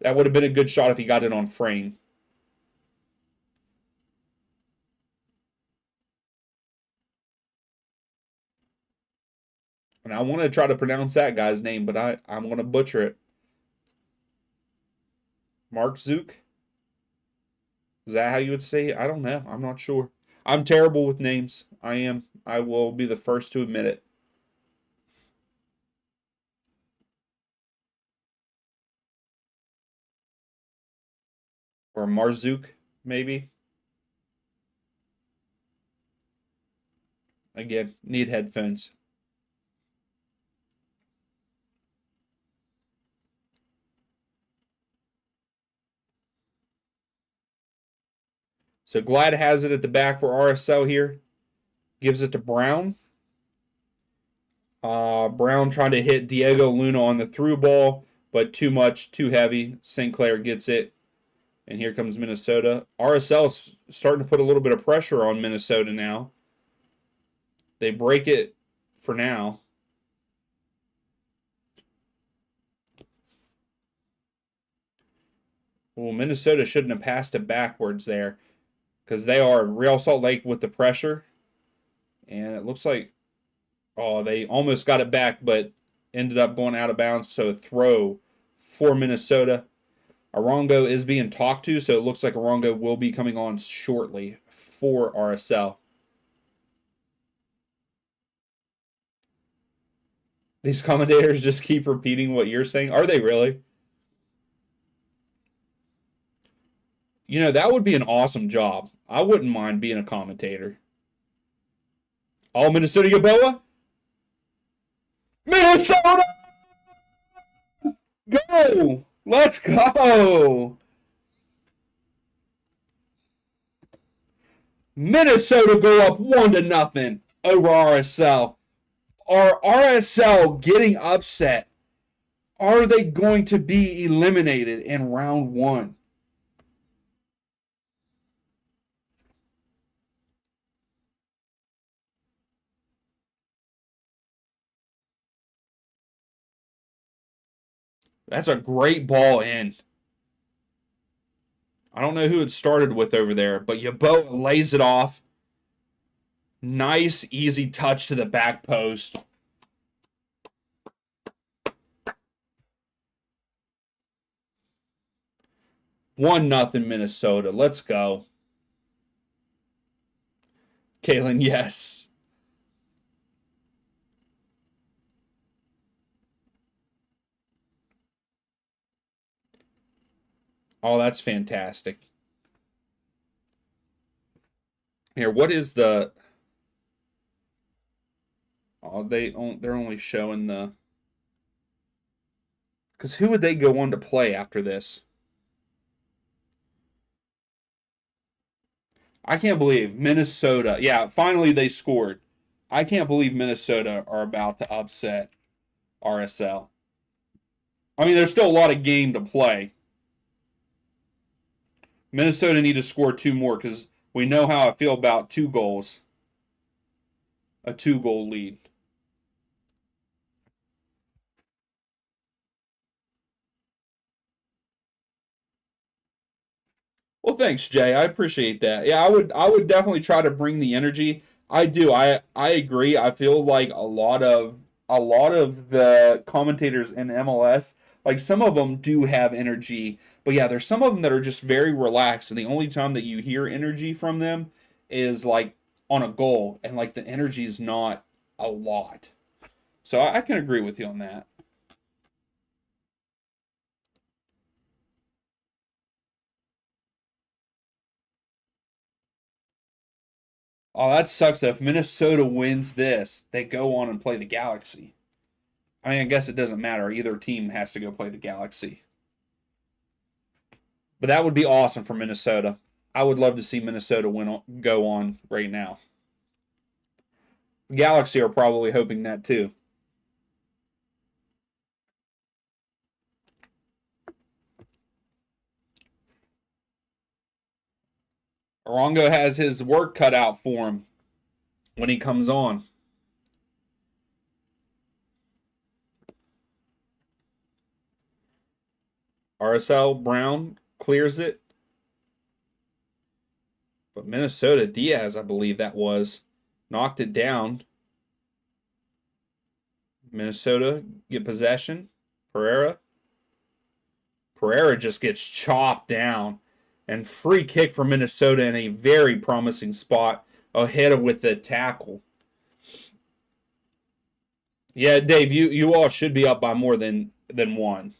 That would have been a good shot if he got it on frame. And I want to try to pronounce that guy's name, but I'm going to butcher it. Mark Zook? Is that how you would say it? I don't know. I'm not sure. I'm terrible with names. I am. I will be the first to admit it. Or Marzook, maybe. Again, need headphones. So Glad has it at the back for RSL here. Gives it to Brown. Brown trying to hit Diego Luna on the through ball, but too much, too heavy. St. Clair gets it. And here comes Minnesota. RSL is starting to put a little bit of pressure on Minnesota now. They break it for now. Well, Minnesota shouldn't have passed it backwards there because they are Real Salt Lake with the pressure. And it looks like, oh, they almost got it back, but ended up going out of bounds. So a throw for Minnesota. Arongo is being talked to, so it looks like Arongo will be coming on shortly for RSL. These commentators just keep repeating what you're saying. Are they really? You know, that would be an awesome job. I wouldn't mind being a commentator. All Minnesota Yaboa? Minnesota! Go! Let's go! Minnesota go up 1-0 over RSL. Are RSL getting upset? Are they going to be eliminated in round 1? That's a great ball in. I don't know who it started with over there, but Yeboah lays it off. Nice, easy touch to the back post. One nothing Minnesota. Let's go. Kalen, yes. Oh, that's fantastic. Here, what is the... Oh, they're only showing the... Because who would they go on to play after this? I can't believe Minnesota. Yeah, finally they scored. I can't believe Minnesota are about to upset RSL. I mean, there's still a lot of game to play. Minnesota need to score 2 more because we know how I feel about 2 goals. A 2-goal lead. Well, thanks, Jay. I appreciate that. Yeah, I would definitely try to bring the energy. I do. I agree. I feel like a lot of the commentators in MLS, like some of them do have energy, but yeah, there's some of them that are just very relaxed, and the only time that you hear energy from them is like on a goal, and like the energy is not a lot. So I can agree with you on that. Oh, that sucks though. If Minnesota wins this, they go on and play the Galaxy. I mean, I guess it doesn't matter. Either team has to go play the Galaxy. But that would be awesome for Minnesota. I would love to see Minnesota go on right now. The Galaxy are probably hoping that too. Orongo has his work cut out for him when he comes on. RSL Brown clears it. But Minnesota, Diaz, I believe that was, knocked it down. Minnesota get possession. Pereira. Pereira just gets chopped down. And free kick for Minnesota in a very promising spot. Ojeda with the tackle. Yeah, Dave, you all should be up by more than 1.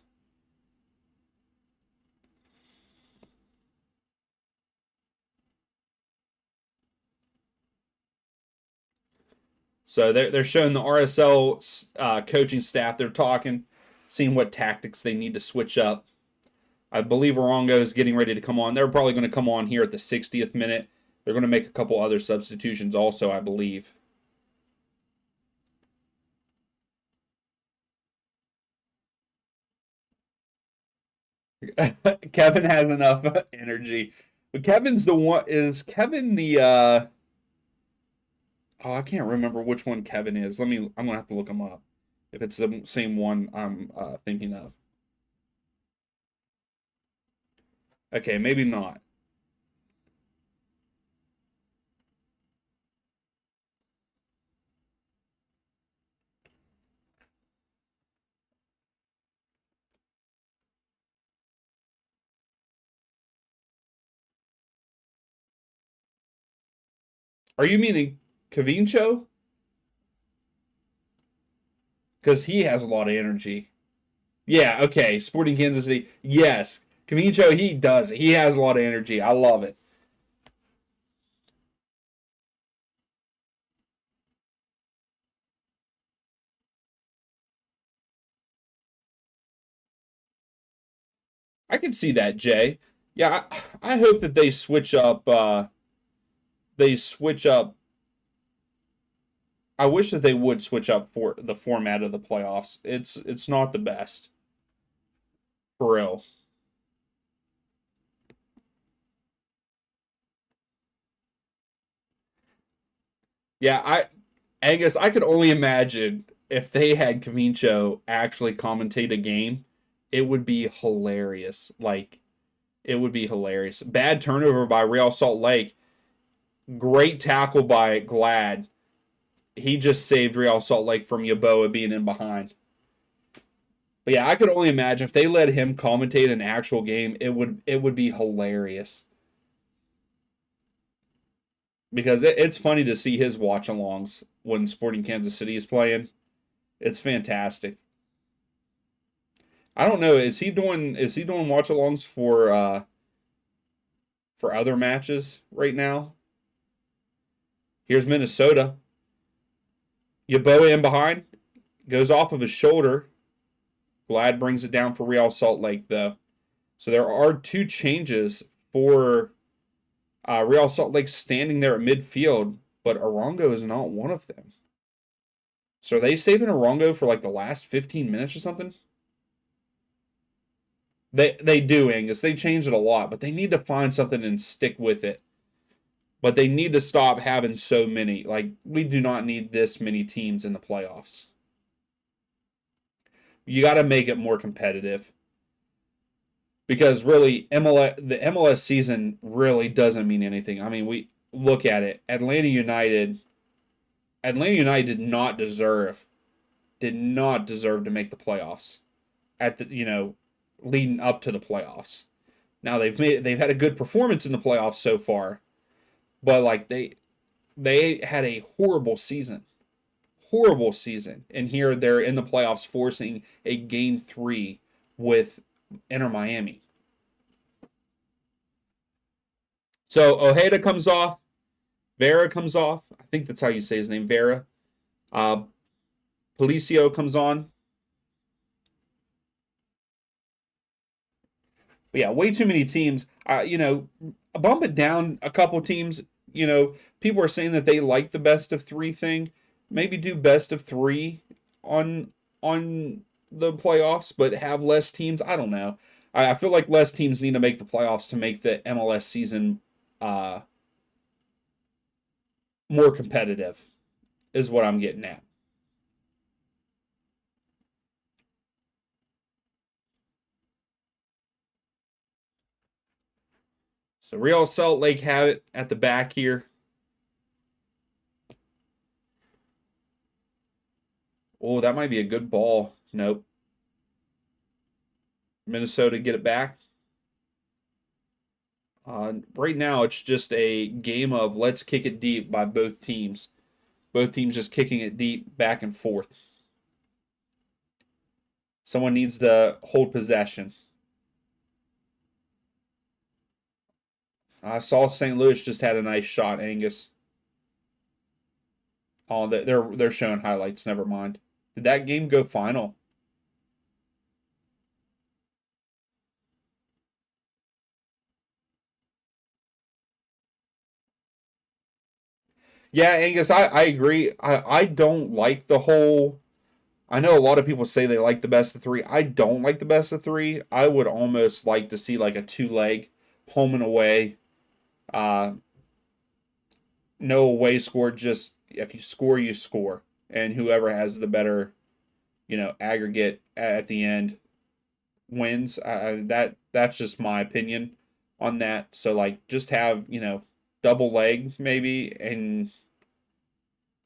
So they're showing the RSL coaching staff. They're talking, seeing what tactics they need to switch up. I believe Orongo is getting ready to come on. They're probably going to come on here at the 60th minute. They're going to make a couple other substitutions also, I believe. Kevin has enough energy. But Kevin's the one. Is Kevin the oh, I can't remember which one Kevin is. I'm gonna have to look him up. If it's the same one I'm thinking of. Okay, maybe not. Are you meaning Cavincho? Because he has a lot of energy. Yeah, okay. Sporting Kansas City. Yes. Cavincho, he does. He has a lot of energy. I love it. I can see that, Jay. Yeah, I hope that they switch up. They switch up. I wish that they would switch up for the format of the playoffs. It's not the best for real. Yeah, Angus, I could only imagine if they had Camincho actually commentate a game, it would be hilarious. Like it would be hilarious. Bad turnover by Real Salt Lake. Great tackle by Glad. He just saved Real Salt Lake from Yaboa being in behind. But yeah, I could only imagine if they let him commentate an actual game, it would be hilarious. Because it's funny to see his watch alongs when Sporting Kansas City is playing. It's fantastic. I don't know. Is he doing watch alongs for other matches right now? Here's Minnesota. Yaboa in behind. Goes off of his shoulder. Glad brings it down for Real Salt Lake though. So there are two changes for Real Salt Lake standing there at midfield, but Arongo is not one of them. So are they saving Arongo for like the last 15 minutes or something? They do, Angus. They change it a lot, but they need to find something and stick with it. But they need to stop having so many. Like we do not need this many teams in the playoffs. You got to make it more competitive because really the MLS season really doesn't mean anything. I mean, we look at it. Atlanta United did not deserve to make the playoffs at the leading up to the playoffs. Now they've had a good performance in the playoffs so far, but like they had a horrible season, and here they're in the playoffs forcing a game 3 with Inter Miami. So Ojeda comes off, Vera comes off. I think that's how you say his name, Vera. Uh, Policio comes on. But yeah, way too many teams. Bump it down a couple teams. People are saying that they like the best of three thing. Maybe do best of three on the playoffs, but have less teams. I don't know. I feel like less teams need to make the playoffs to make the MLS season uh, more competitive. Is what I'm getting at. So Real Salt Lake have it at the back here. Oh, that might be a good ball. Nope. Minnesota get it back. Right now, it's just a game of let's kick it deep by both teams. Both teams just kicking it deep back and forth. Someone needs to hold possession. I saw St. Louis just had a nice shot, Angus. Oh, they're showing highlights. Never mind. Did that game go final? Yeah, Angus, I agree. I don't like the whole. I know a lot of people say they like the best of three. I don't like the best of three. I would almost like to see like a two leg, home and away. Uh, no away score. Just if you score, you score, and whoever has the better, aggregate at the end wins. That's just my opinion. on that. So like just have, double leg maybe, and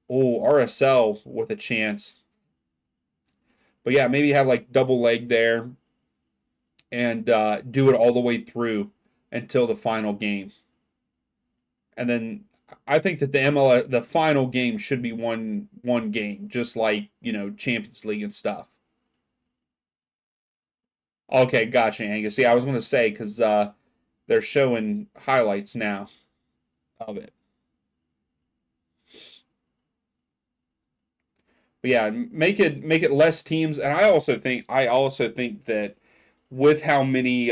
RSL with a chance. But yeah, maybe have like double leg there and do it all the way through until the final game. And then I think that the MLS, the final game should be one game, just like, Champions League and stuff. Okay, gotcha, Angus. Yeah, I was going to say because they're showing highlights now of it. But yeah, make it less teams, and I also think that with how many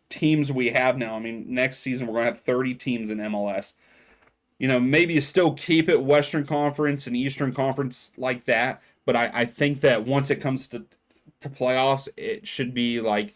teams we have now. I mean, next season we're going to have 30 teams in MLS. Maybe you still keep it Western Conference and Eastern Conference like that, but I think that once it comes to playoffs, it should be like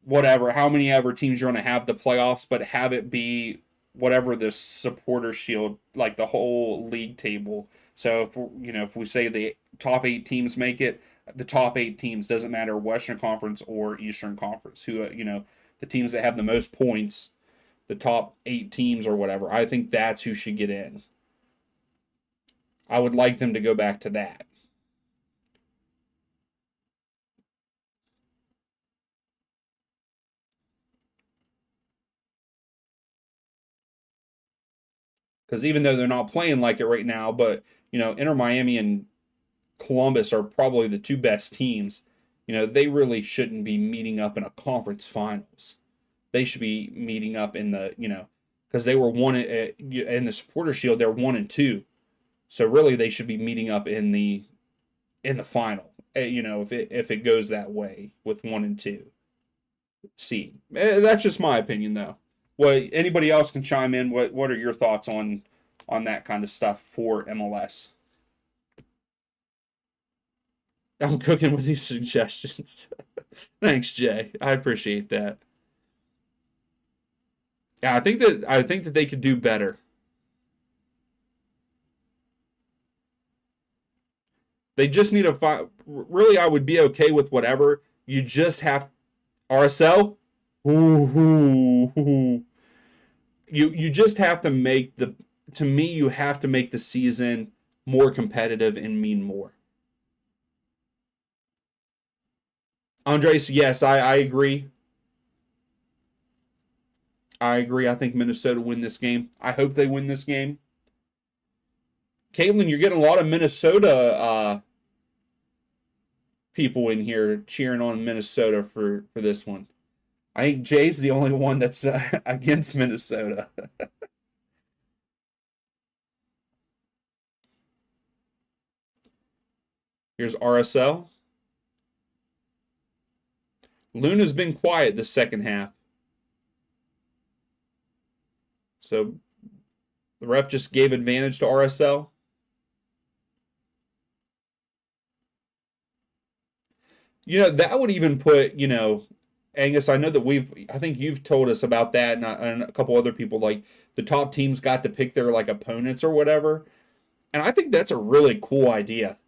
whatever, how many ever teams you're going to have the playoffs, but have it be whatever the supporter shield, like the whole league table. So if we say the top 8 teams make it, the top 8 teams, doesn't matter Western Conference or Eastern Conference, who the teams that have the most points, the top 8 teams or whatever, I think that's who should get in. I would like them to go back to that. Because even though they're not playing like it right now, but Inter Miami and Columbus are probably the 2 best teams. They really shouldn't be meeting up in a conference finals. They should be meeting up in the because they were one in the supporter shield. They're 1-2, so really they should be meeting up in the final. If it goes that way with 1 and 2 seed. That's just my opinion though. What anybody else can chime in. What are your thoughts on that kind of stuff for MLS? I'm cooking with these suggestions. Thanks, Jay. I appreciate that. Yeah, I think that they could do better. They just need to find. Really, I would be okay with whatever. You just have RSL. Ooh. You just have to make the. To me, you have to make the season more competitive and mean more. Andres, yes, I agree. I agree. I think Minnesota win this game. I hope they win this game. Caitlin, you're getting a lot of Minnesota people in here cheering on Minnesota for this one. I think Jay's the only one that's against Minnesota. Here's RSL. Luna's been quiet the second half. So the ref just gave advantage to RSL. That would even put, Angus, I know that I think you've told us about that, and a couple other people, like the top teams got to pick their like opponents or whatever. And I think that's a really cool idea.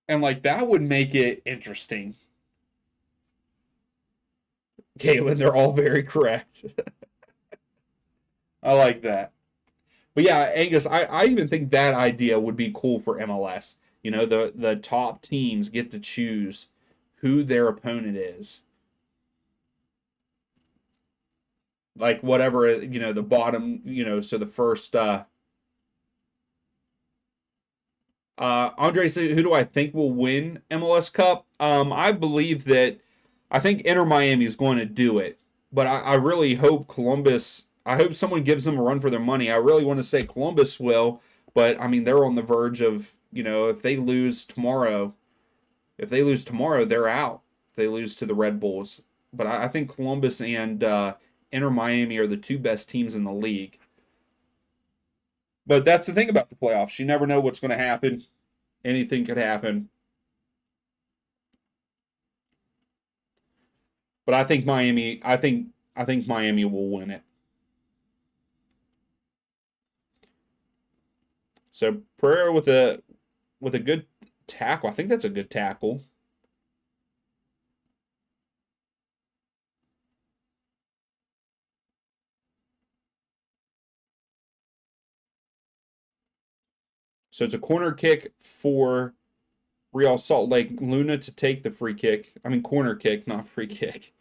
And like that would make it interesting. Caitlin, they're all very correct. I like that. But yeah, Angus, I even think that idea would be cool for MLS. The top teams get to choose who their opponent is. Like whatever, the bottom, so the first Andre said, who do I think will win MLS Cup? I think Inter Miami is going to do it, but I really hope Columbus. I hope someone gives them a run for their money. I really want to say Columbus will, but I mean they're on the verge of if they lose tomorrow, they're out. If they lose to the Red Bulls, but I think Columbus and Inter Miami are the 2 best teams in the league. But that's the thing about the playoffs. You never know what's going to happen. Anything could happen. But I think Miami will win it. So Pereira with a good tackle. I think that's a good tackle. So it's a corner kick for Real Salt Lake. Luna to take the free kick. I mean, corner kick, not free kick.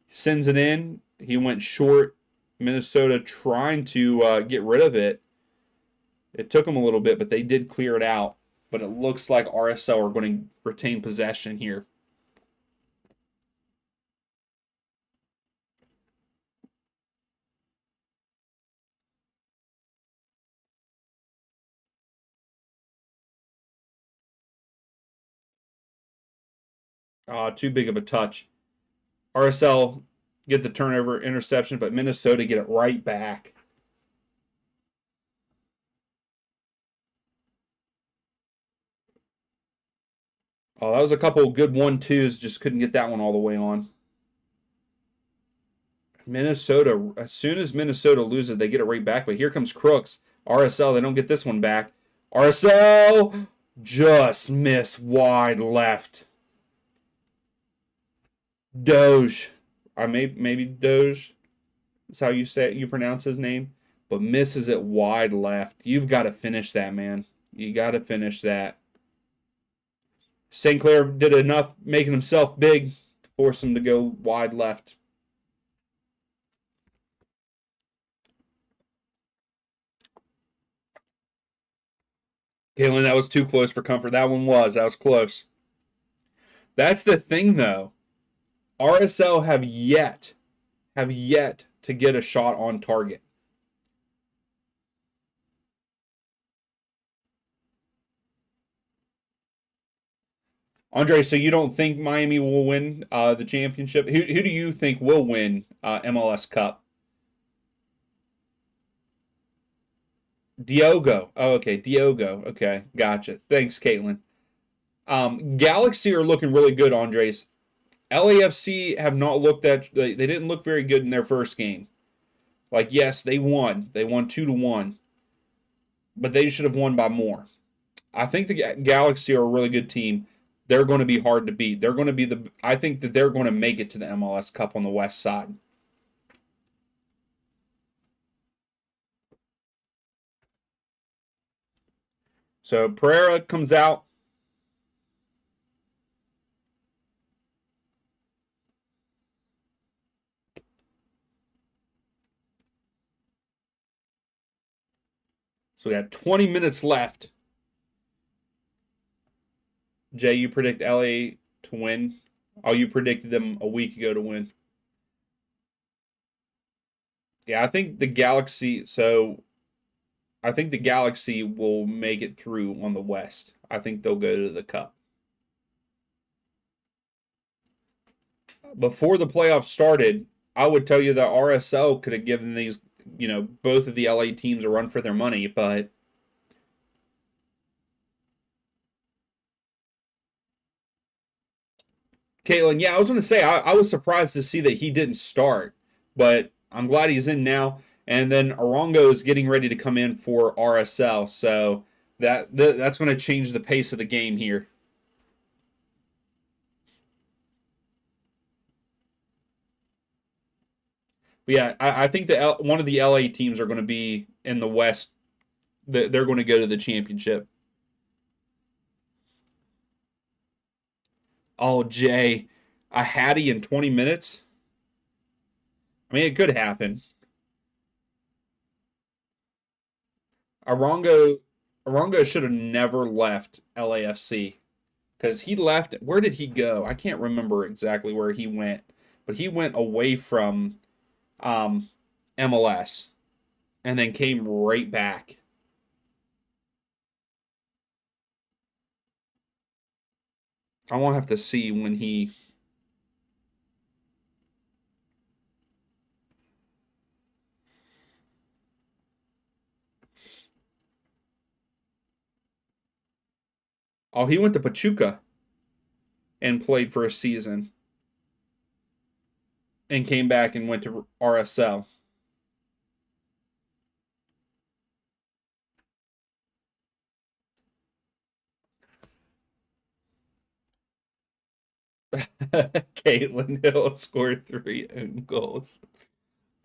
Sends it in. He went short. Minnesota trying to get rid of it. It took them a little bit, but they did clear it out. But it looks like RSL are going to retain possession here. Too big of a touch. RSL get the turnover interception, but Minnesota get it right back. Oh, that was a couple good 1-2s. Just couldn't get that one all the way on. Minnesota, as soon as Minnesota loses, they get it right back. But here comes Crooks. RSL, they don't get this one back. RSL just missed wide left. Doge. Maybe Doge. That's how you say it, you pronounce his name. But misses it wide left. You've got to finish that, man. You got to finish that. St. Clair did enough making himself big to force him to go wide left. Galen, that was too close for comfort. That one was. That was close. That's the thing, though. RSL have yet to get a shot on target. Andre, so you don't think Miami will win the championship? Who do you think will win MLS Cup? Diogo. Oh, okay. Diogo. Okay. Gotcha. Thanks, Caitlin. Galaxy are looking really good, Andres. LAFC have not looked that they didn't look very good in their first game. Like, yes, they won. They won 2-1. But they should have won by more. I think the Galaxy are a really good team. They're going to be hard to beat. They're going to be I think that they're going to make it to the MLS Cup on the west side. So Pereira comes out. So we got 20 minutes left. Jay, you predict LA to win? Oh, you predicted them a week ago to win. Yeah, I think the Galaxy. So I think the Galaxy will make it through on the West. I think they'll go to the Cup. Before the playoffs started, I would tell you that RSL could have given these, both of the LA teams a run for their money, but Caitlin, yeah, I was going to say, I was surprised to see that he didn't start, but I'm glad he's in now. And then Arongo is getting ready to come in for RSL, so that's going to change the pace of the game here. But yeah, I think that one of the LA teams are going to be in the West. They're going to go to the championship. Oh, Jay, a Hattie in 20 minutes? I mean, it could happen. Arongo, Arongo should have never left LAFC because he left. Where did he go? I can't remember exactly where he went, but he went away from MLS and then came right back. I won't have to see when he. Oh, he went to Pachuca and played for a season and came back and went to RSL. Caitlin Hill scored 3 own goals.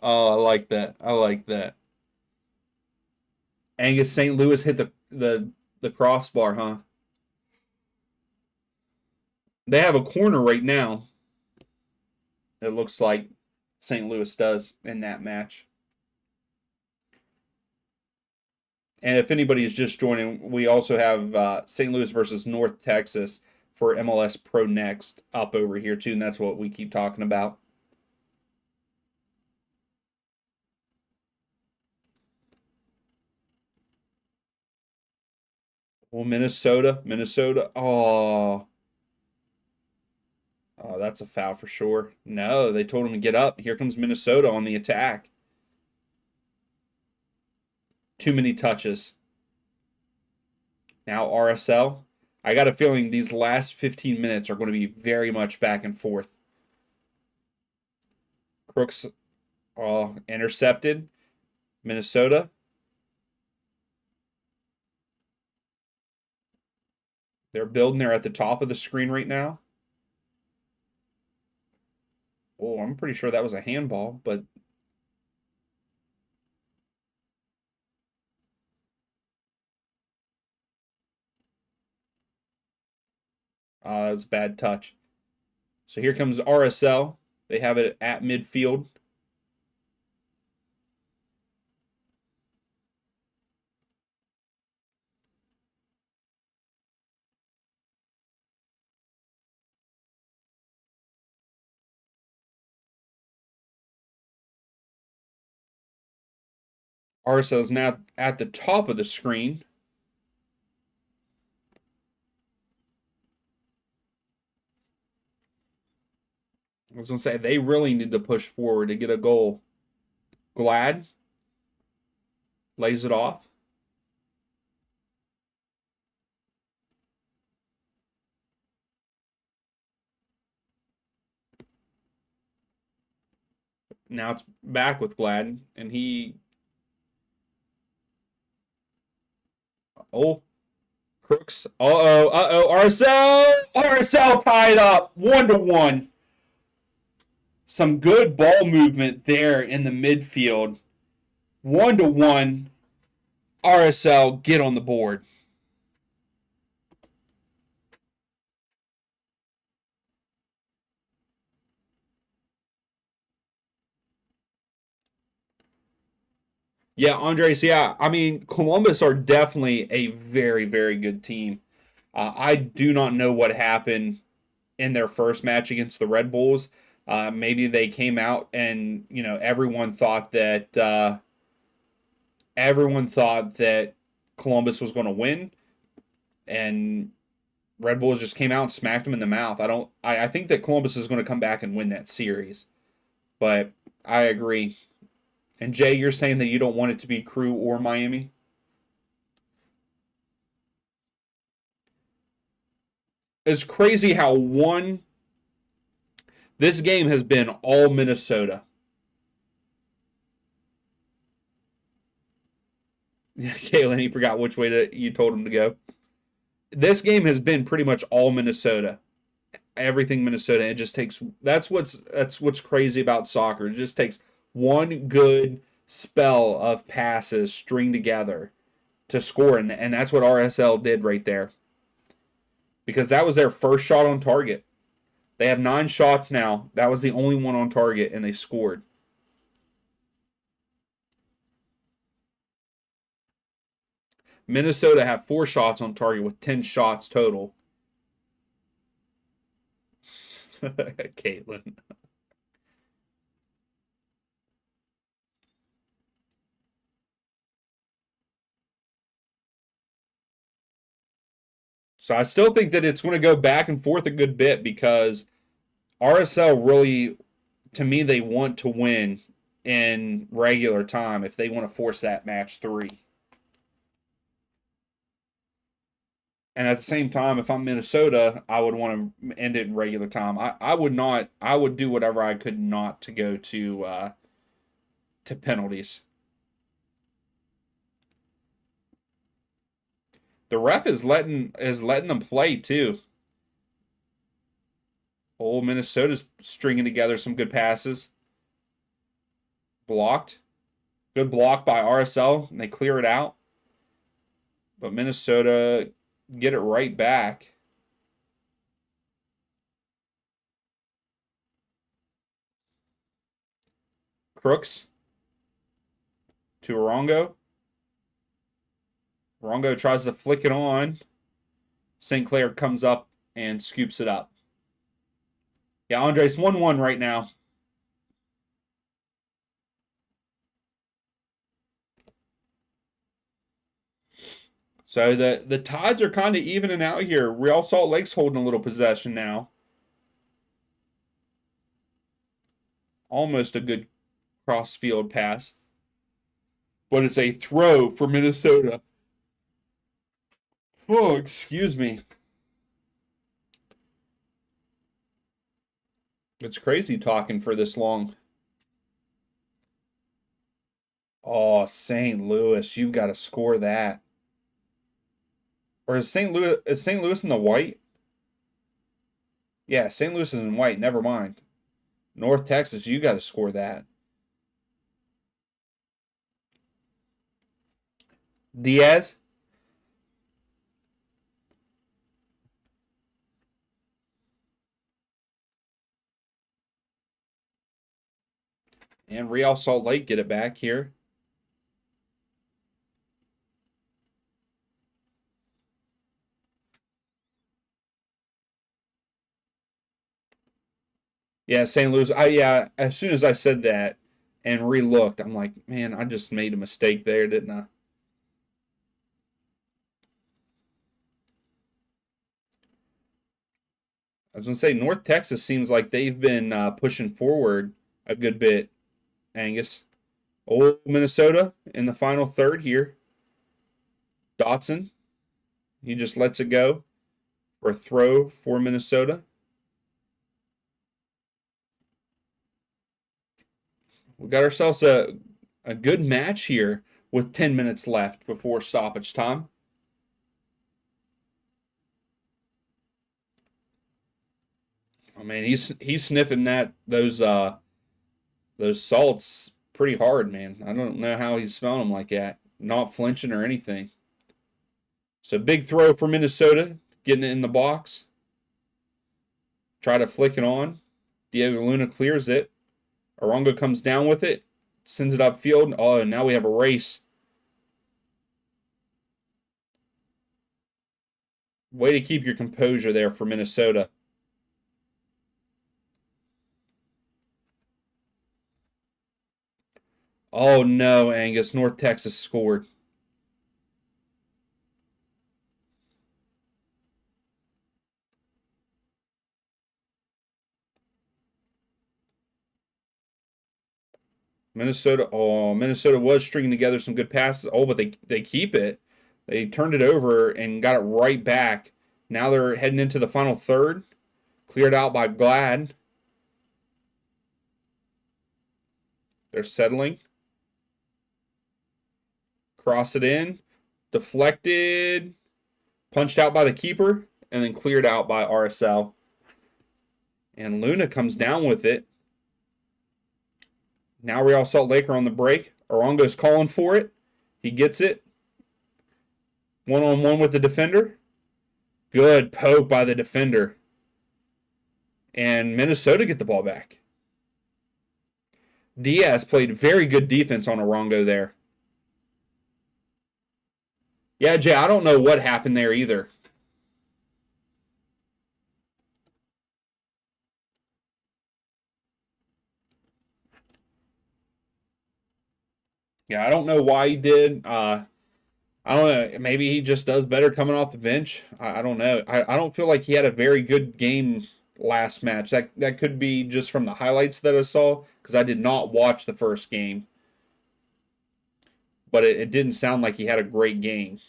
Oh, I like that. I like that. Angus St. Louis hit the crossbar, huh? They have a corner right now. It looks like St. Louis does in that match. And if anybody is just joining, we also have St. Louis versus North Texas for MLS Pro Next up over here too, and that's what we keep talking about. Well, Minnesota. Oh, that's a foul for sure. No, they told him to get up. Here comes Minnesota on the attack. Too many touches. Now RSL. I got a feeling these last 15 minutes are going to be very much back and forth. Crooks intercepted. Minnesota. They're building. They're at the top of the screen right now. Oh, I'm pretty sure that was a handball, but that's a bad touch. So here comes RSL. They have it at midfield. RSL is now at the top of the screen. I was going to say, they really need to push forward to get a goal. Glad lays it off. Now it's back with Glad, and he... Oh, Crooks. RSL tied up 1-1. Some good ball movement there in the midfield. 1-1. RSL get on the board. Yeah, Andres, yeah. I mean, Columbus are definitely a very, very good team. I do not know what happened in their first match against the Red Bulls. Maybe they came out and, everyone thought that Columbus was going to win, and Red Bulls just came out and smacked them in the mouth. I think that Columbus is going to come back and win that series, but I agree. And Jay, you're saying that you don't want it to be Crew or Miami? It's crazy how this game has been all Minnesota. Kaylin, he forgot which way you told him to go. This game has been pretty much all Minnesota. Everything Minnesota. It just takes that's what's crazy about soccer. It just takes one good spell of passes string together to score, and that's what RSL did right there. Because that was their first shot on target. They have 9 shots now. That was the only one on target, and they scored. Minnesota have 4 shots on target with 10 shots total. Caitlin. So I still think that it's going to go back and forth a good bit because RSL really, to me, they want to win in regular time if they want to force that match 3. And at the same time, if I'm Minnesota, I would want to end it in regular time. I would not. I would do whatever I could not to go to penalties. The ref is letting them play too. Old Minnesota's stringing together some good passes. Blocked. Good block by RSL, and they clear it out. But Minnesota get it right back. Crooks to Orongo. Orongo tries to flick it on. St. Clair comes up and scoops it up. Yeah, Andres 1-1 right now. So the Tides are kind of evening out here. Real Salt Lake's holding a little possession now. Almost a good cross-field pass. But it's a throw for Minnesota. Oh, excuse me. It's crazy talking for this long. Oh, St. Louis, you've got to score that. Or is St. Louis in the white? Yeah, St. Louis is in white. Never mind. North Texas, you got to score that. Diaz. And Real Salt Lake get it back here. Yeah, St. Louis. As soon as I said that and re-looked, I'm like, man, I just made a mistake there, didn't I? I was gonna say North Texas seems like they've been pushing forward a good bit. Angus, old Minnesota in the final third here. Dotson, he just lets it go for a throw for Minnesota. We got ourselves a good match here with 10 minutes left before stoppage time. I mean, he's sniffing those salts pretty hard, man. I don't know how he's smelling them like that. Not flinching or anything. So big throw for Minnesota, getting it in the box. Try to flick it on. Diego Luna clears it. Orongo comes down with it, sends it upfield. Oh, and now we have a race. Way to keep your composure there for Minnesota. Oh no, Angus. North Texas scored. Minnesota was stringing together some good passes. Oh, but they keep it. They turned it over and got it right back. Now they're heading into the final third. Cleared out by Glad. They're settling. Cross it in. Deflected. Punched out by the keeper. And then cleared out by RSL. And Luna comes down with it. Now Real Salt Lake are on the break. Orongo's calling for it. He gets it. One-on-one with the defender. Good poke by the defender. And Minnesota get the ball back. Diaz played very good defense on Orongo there. Yeah, Jay, I don't know what happened there either. Yeah, I don't know why he did. I don't know. Maybe he just does better coming off the bench. I don't know. I don't feel like he had a very good game last match. That could be just from the highlights that I saw because I did not watch the first game. But it didn't sound like he had a great game.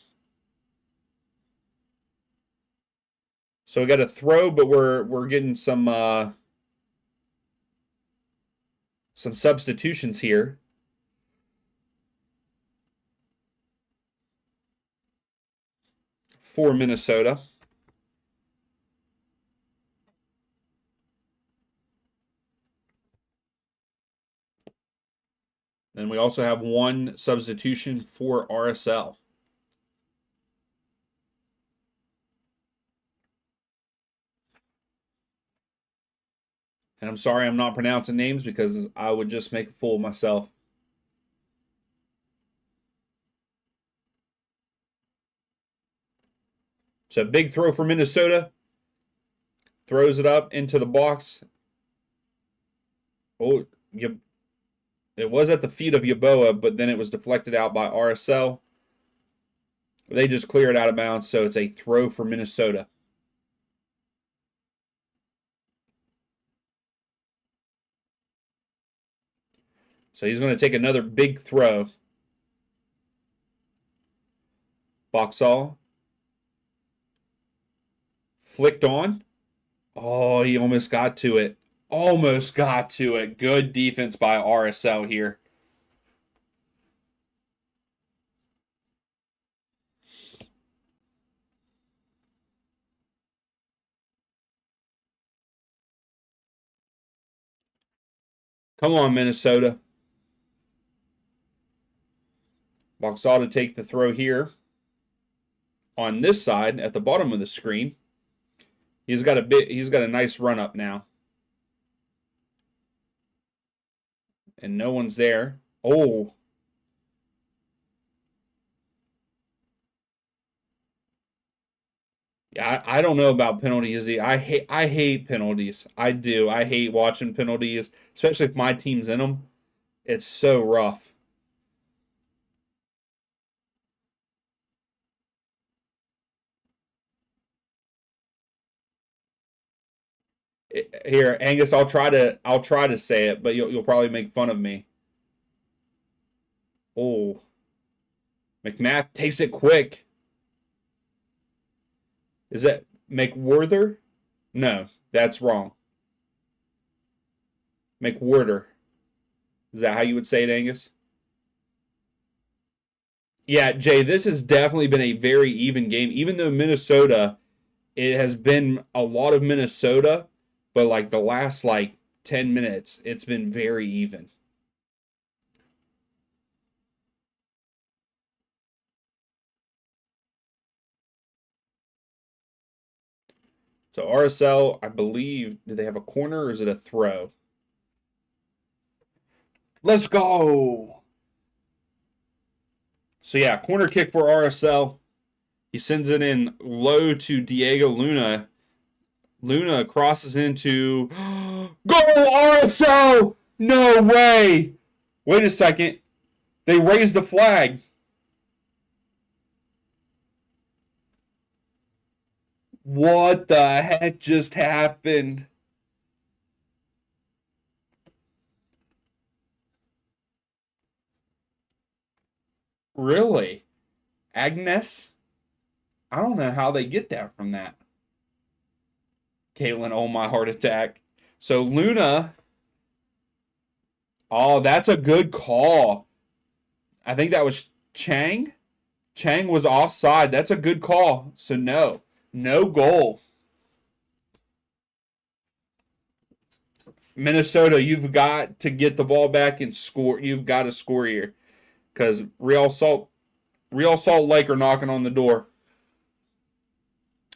So we got a throw, but we're getting some substitutions here. For Minnesota. And we also have one substitution for RSL. And I'm sorry I'm not pronouncing names because I would just make a fool of myself. So big throw for Minnesota. Throws it up into the box. Oh, it was at the feet of Yeboah, but then it was deflected out by RSL. They just clear it out of bounds, so it's a throw for Minnesota. So he's going to take another big throw. Boxall. Flicked on. Oh, he almost got to it. Almost got to it. Good defense by RSL here. Come on, Minnesota. Boxall to take the throw here. On this side, at the bottom of the screen, he's got a nice run up now. And no one's there. Oh. Yeah, I don't know about penalties. I hate penalties. I do. I hate watching penalties, especially if my team's in them. It's so rough. Here, Angus, I'll try to say it, but you'll probably make fun of me. Oh. McMath takes it quick. Is that McWhorter? No, that's wrong. McWhorter. Is that how you would say it, Angus? Yeah, Jay, this has definitely been a very even game. Even though Minnesota, it has been a lot of Minnesota, but like the last 10 minutes, it's been very even. So RSL, I believe, do they have a corner or is it a throw? Let's go. So yeah, corner kick for RSL. He sends it in low to Diego Luna. Luna crosses into goal RSL. No way. Wait a second. They raised the flag. What the heck just happened? Really? Agnes? I don't know how they get that from that. Caitlin, oh my heart attack. So Luna. Oh, that's a good call. I think that was Chang. Chang was offside. That's a good call. So no. No goal. Minnesota, you've got to get the ball back and score. You've got to score here. Because Real Salt Lake are knocking on the door.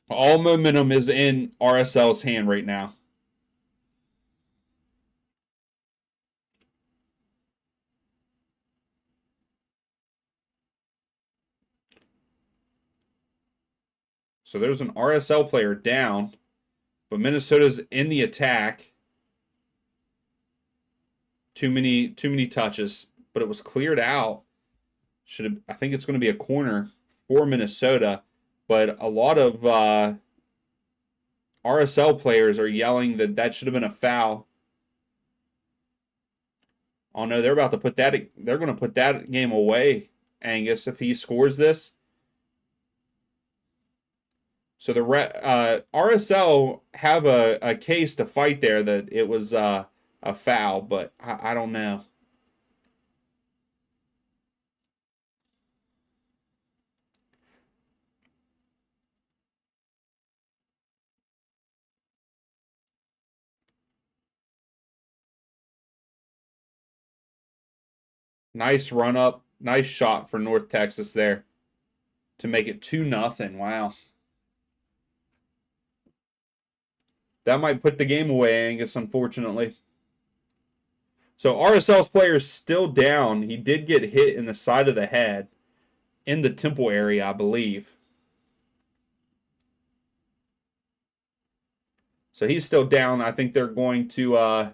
All momentum is in RSL's hand right now. So there's an RSL player down, but Minnesota's in the attack. Too many touches, but it was cleared out. I think it's going to be a corner for Minnesota, but a lot of RSL players are yelling that should have been a foul. Oh no, they're about to put that. They're going to put that game away, Angus, if he scores this. So the RSL have a case to fight there that it was a foul, but I don't know. Nice run up, nice shot for North Texas there to make it 2-0. Wow. That might put the game away, Angus, unfortunately. So RSL's player is still down. He did get hit in the side of the head, in the temple area, I believe. So he's still down. I think they're going to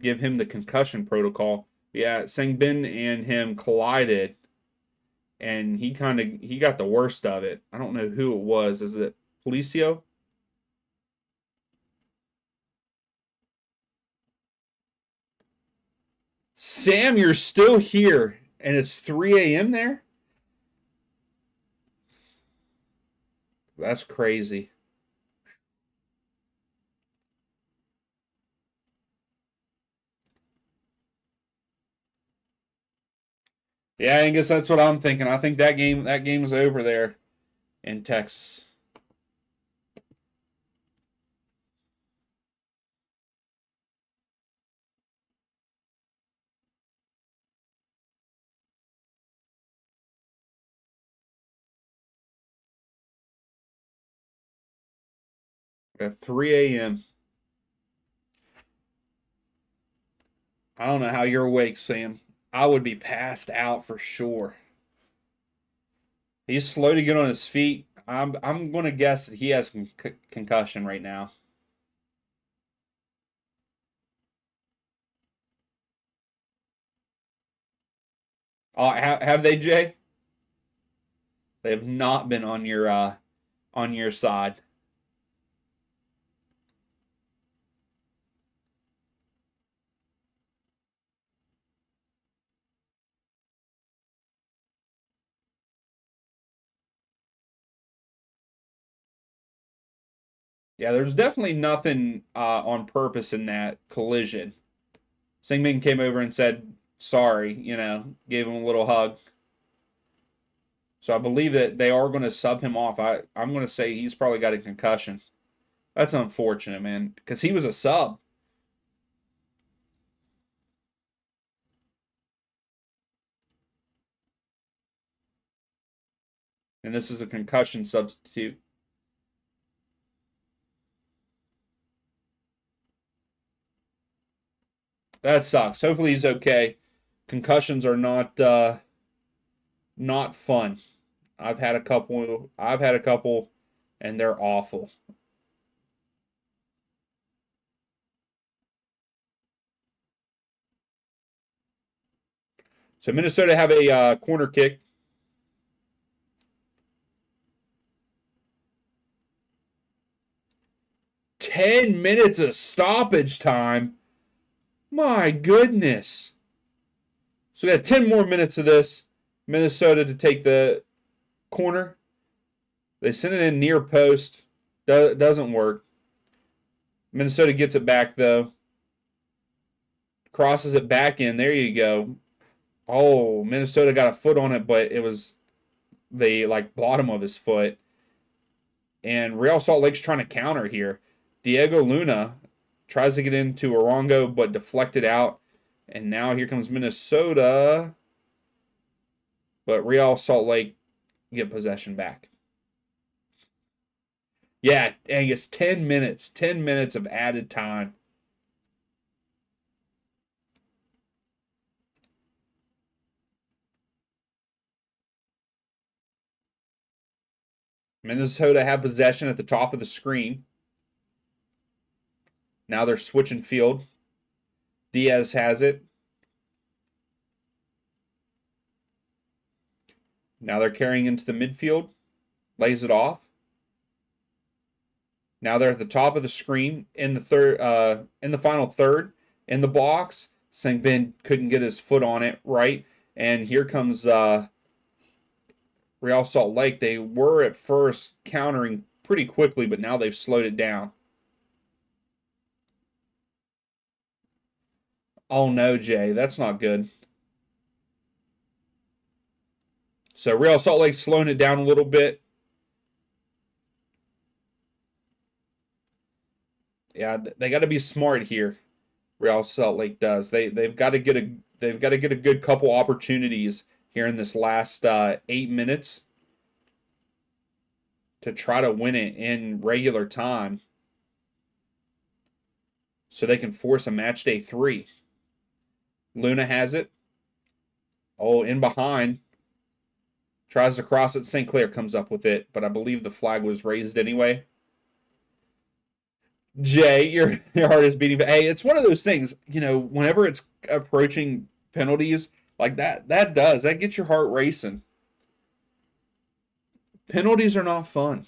give him the concussion protocol. Yeah, Sangbin and him collided, and he got the worst of it. I don't know who it was. Is it Policio? Sam, you're still here, and it's 3 a.m. there? That's crazy. Yeah, I guess that's what I'm thinking. I think that game's over there in Texas. At 3 a.m. I don't know how you're awake, Sam. I would be passed out for sure. He's slow to get on his feet. I'm going to guess that he has concussion right now. Have they, Jay? They have not been on your side. Yeah, there's definitely nothing on purpose in that collision. Singman came over and said sorry, gave him a little hug. So I believe that they are going to sub him off. I'm going to say he's probably got a concussion. That's unfortunate, man, because he was a sub. And this is a concussion substitute. That sucks. Hopefully he's okay. Concussions are not fun. I've had a couple. And they're awful. So Minnesota have a corner kick. $10 of stoppage time. My goodness. So we got 10 more minutes of this. Minnesota to take the corner. They send it in near post. Doesn't work. Minnesota gets it back, though. Crosses it back in. There you go. Oh, Minnesota got a foot on it, but it was the bottom of his foot. And Real Salt Lake's trying to counter here. Diego Luna tries to get into Orongo, but deflected out. And now here comes Minnesota. But Real Salt Lake get possession back. Yeah, Angus, 10 minutes. 10 minutes of added time. Minnesota have possession at the top of the screen. Now they're switching field. Diaz has it. Now they're carrying into the midfield. Lays it off. Now they're at the top of the screen in the final third in the box. Sangbin couldn't get his foot on it right, and here comes Real Salt Lake. They were at first countering pretty quickly, but now they've slowed it down. Oh no, Jay, that's not good. So Real Salt Lake's slowing it down a little bit. Yeah, they got to be smart here. Real Salt Lake does. They've got to get a good couple opportunities here in this last 8 minutes to try to win it in regular time so they can force a match day 3. Luna has it. Oh, in behind. Tries to cross it. St. Clair comes up with it, but I believe the flag was raised anyway. Jay, your heart is beating. Hey, it's one of those things, whenever it's approaching penalties like that, that gets your heart racing. Penalties are not fun.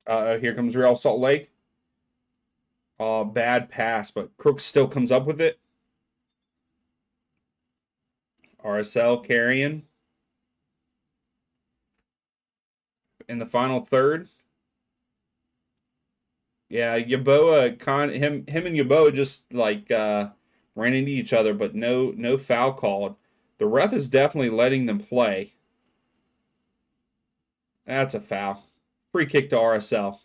Here comes Real Salt Lake. Bad pass, but Crooks still comes up with it. RSL carrying in the final third. Yeah, Yaboa him and Yaboa just like ran into each other, but no foul called. The ref is definitely letting them play. That's a foul. Free kick to RSL.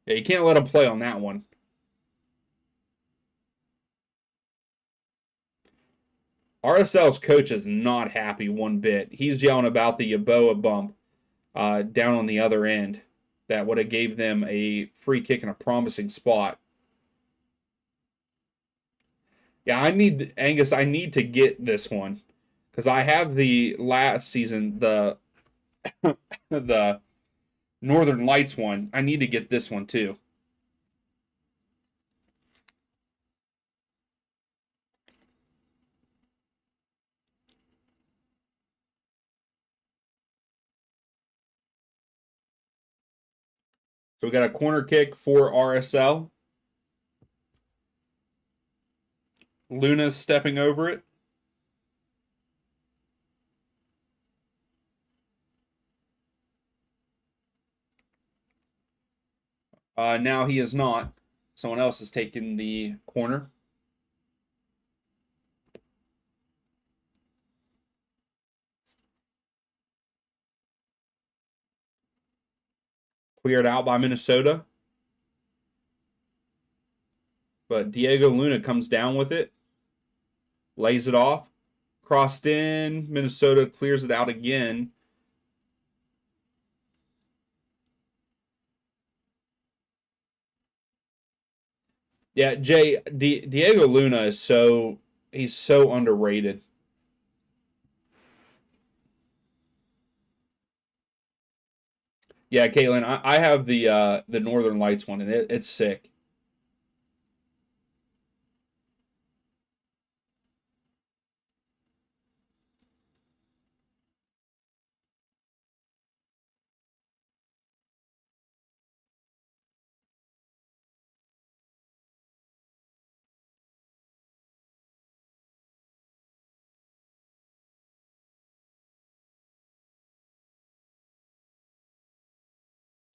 Yeah, you can't let them play on that one. RSL's coach is not happy one bit. He's yelling about the Yaboa bump down on the other end. That would have gave them a free kick in a promising spot. Yeah, Angus, I need to get this one. Because I have the last season, the the Northern Lights one. I need to get this one too. So we got a corner kick for RSL. Luna's stepping over it. Now he is not. Someone else is taking the corner. Cleared out by Minnesota. But Diego Luna comes down with it. Lays it off. Crossed in. Minnesota clears it out again. Yeah, Jay, Diego Luna is he's so underrated. Yeah, Caitlin, I have the Northern Lights one, and it's sick.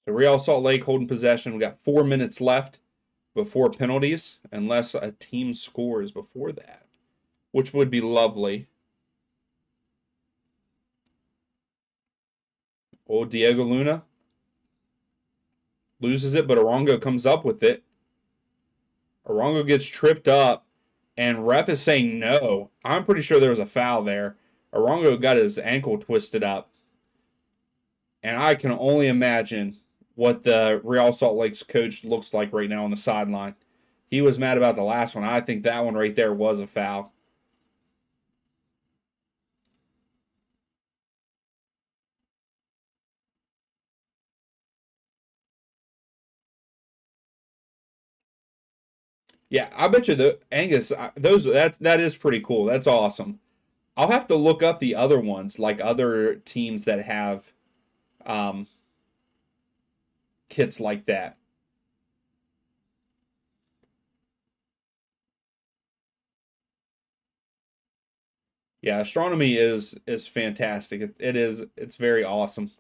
So Real Salt Lake holding possession. We got 4 minutes left before penalties, unless a team scores before that, which would be lovely. Oh, Diego Luna loses it, but Arango comes up with it. Arango gets tripped up, and ref is saying no. I'm pretty sure there was a foul there. Arango got his ankle twisted up. And I can only imagine what the Real Salt Lake's coach looks like right now on the sideline. He was mad about the last one. I think that one right there was a foul. Yeah, I bet you the Angus that is pretty cool. That's awesome. I'll have to look up the other ones, like other teams that have um, kits like that. Yeah, astronomy is fantastic. It's very awesome.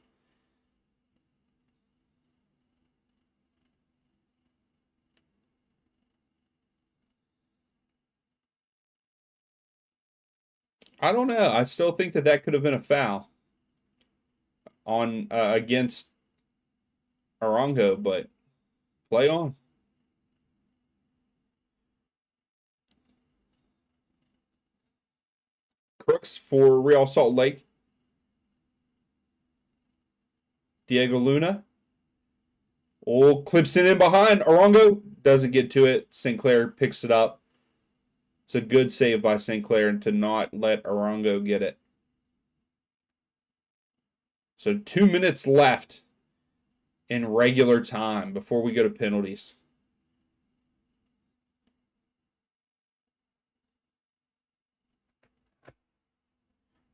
I don't know. I still think that that could have been a foul on against Arango, but play on. Crooks for Real Salt Lake. Diego Luna. Oh, clips it in behind. Arango doesn't get to it. Sinclair picks it up. It's a good save by Sinclair to not let Arango get it. So 2 minutes left in regular time before we go to penalties.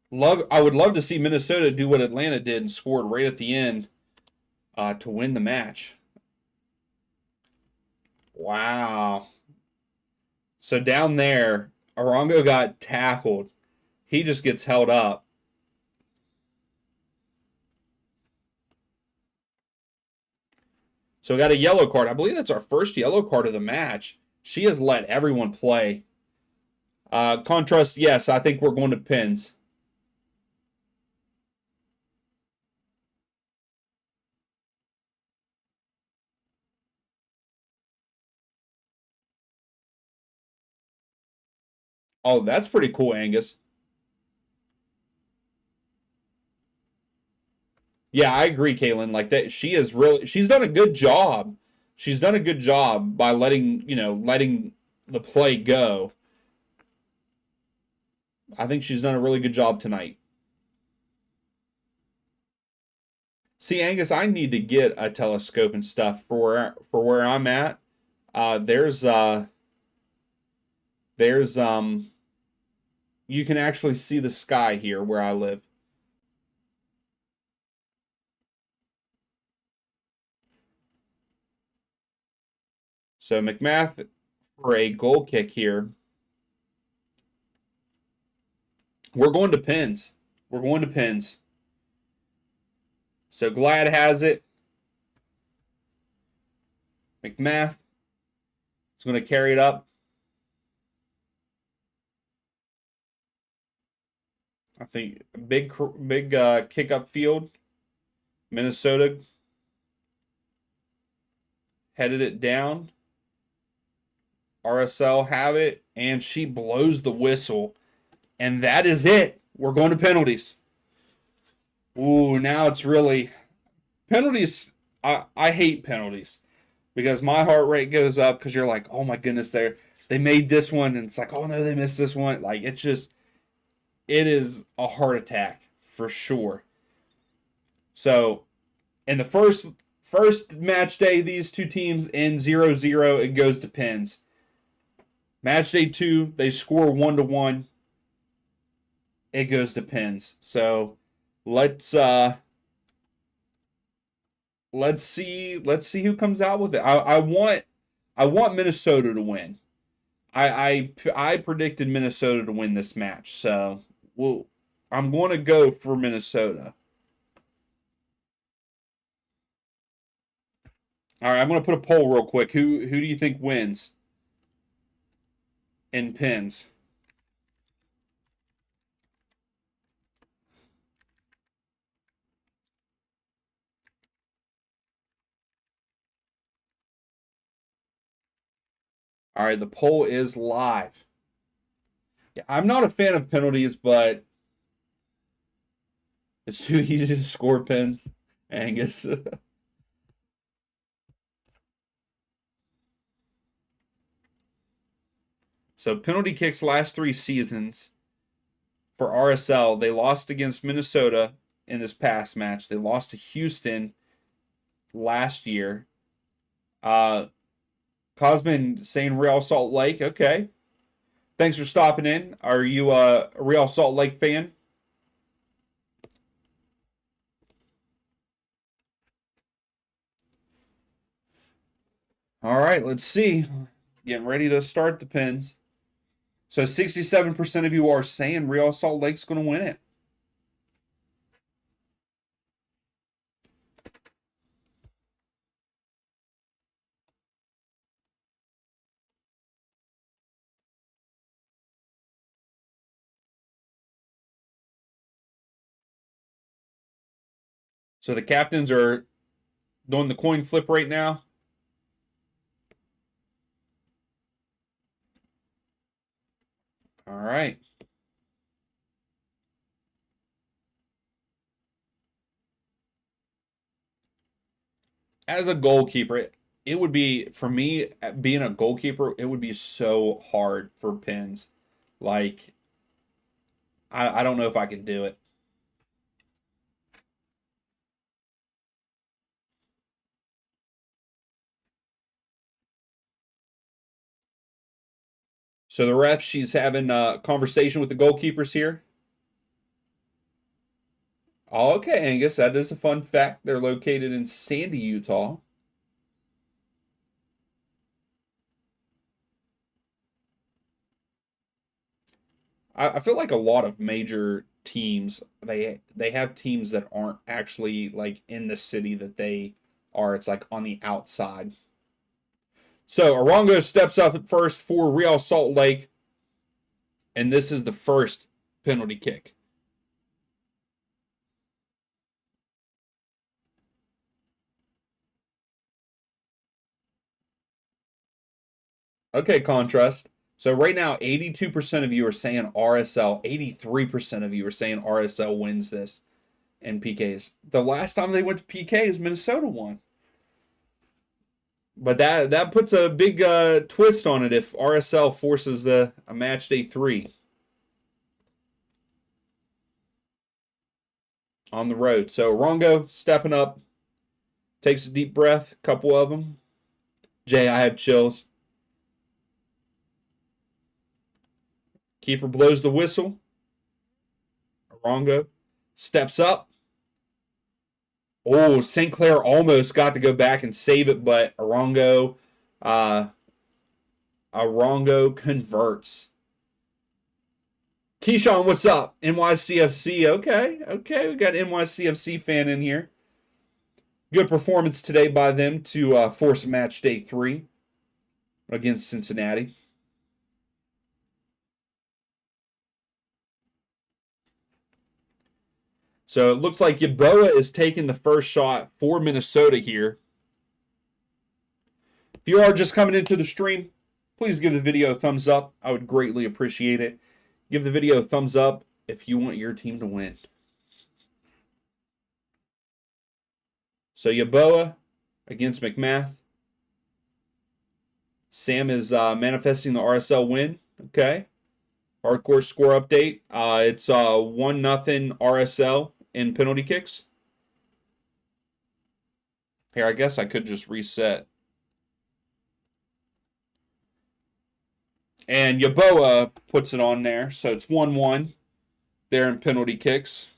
I would love to see Minnesota do what Atlanta did and scored right at the end to win the match. Wow. So down there, Arango got tackled. He just gets held up. So we got a yellow card. I believe that's our first yellow card of the match. She has let everyone play. Contrast, yes, I think we're going to pins. Oh, that's pretty cool, Angus. Yeah, I agree, Kaylin. Like that, she's done a good job. She's done a good job by letting the play go. I think she's done a really good job tonight. See, Angus, I need to get a telescope and stuff for where I'm at. Uh, there's uh, there's you can actually see the sky here where I live. So McMath for a goal kick here. We're going to pins. We're going to pins. So Glad has it. McMath is going to carry it up. I think big kick up field. Minnesota headed it down. RSL have it, and she blows the whistle. And that is it. We're going to penalties. Ooh, now it's really penalties. I hate penalties because my heart rate goes up because you're like, oh my goodness, they made this one, and it's like, oh no, they missed this one. Like it is a heart attack for sure. So in the first match day, these two teams end 0-0. It goes to pins. Match day 2, they score 1-1. It goes to pins. So let's see who comes out with it. I want Minnesota to win. I predicted Minnesota to win this match, so I'm going to go for Minnesota. All right, I'm going to put a poll real quick. Who do you think wins in pins? All right, the poll is live. Yeah, I'm not a fan of penalties, but it's too easy to score pins, Angus. So penalty kicks last 3 seasons for RSL. They lost against Minnesota in this past match. They lost to Houston last year. Cosman saying Real Salt Lake. Okay. Thanks for stopping in. Are you a Real Salt Lake fan? All right, let's see. Getting ready to start the pins. So 67% of you are saying Real Salt Lake's going to win it. So the captains are doing the coin flip right now. All right. As a goalkeeper, it would be, for me, being a goalkeeper, it would be so hard for pins. Like, I don't know if I could do it. So the ref, she's having a conversation with the goalkeepers here. Okay, Angus, that is a fun fact. They're located in Sandy, Utah. I feel like a lot of major teams, they have teams that aren't actually like in the city that they are. It's like on the outside. So Arongo steps up at first for Real Salt Lake, and this is the first penalty kick. Okay, contrast. So right now, 82% of you are saying RSL. 83% of you are saying RSL wins this in PKs. The last time they went to PKs, Minnesota won. But that puts a big twist on it if RSL forces a match day 3 on the road. So Rongo stepping up, takes a deep breath, a couple of them. Jay, I have chills. Keeper blows the whistle. Rongo steps up. Oh, St. Clair almost got to go back and save it, but uh, Arongo converts. Keyshawn, what's up? NYCFC. Okay. We got NYCFC fan in here. Good performance today by them to force match day 3 against Cincinnati. So it looks like Yeboah is taking the first shot for Minnesota here. If you are just coming into the stream, please give the video a thumbs up. I would greatly appreciate it. Give the video a thumbs up if you want your team to win. So Yeboah against McMath. Sam is manifesting the RSL win. Okay. Hardcore score update. It's 1-0 RSL in penalty kicks. Here, I guess I could just reset. And Yeboah puts it on there. So it's 1-1 there in penalty kicks.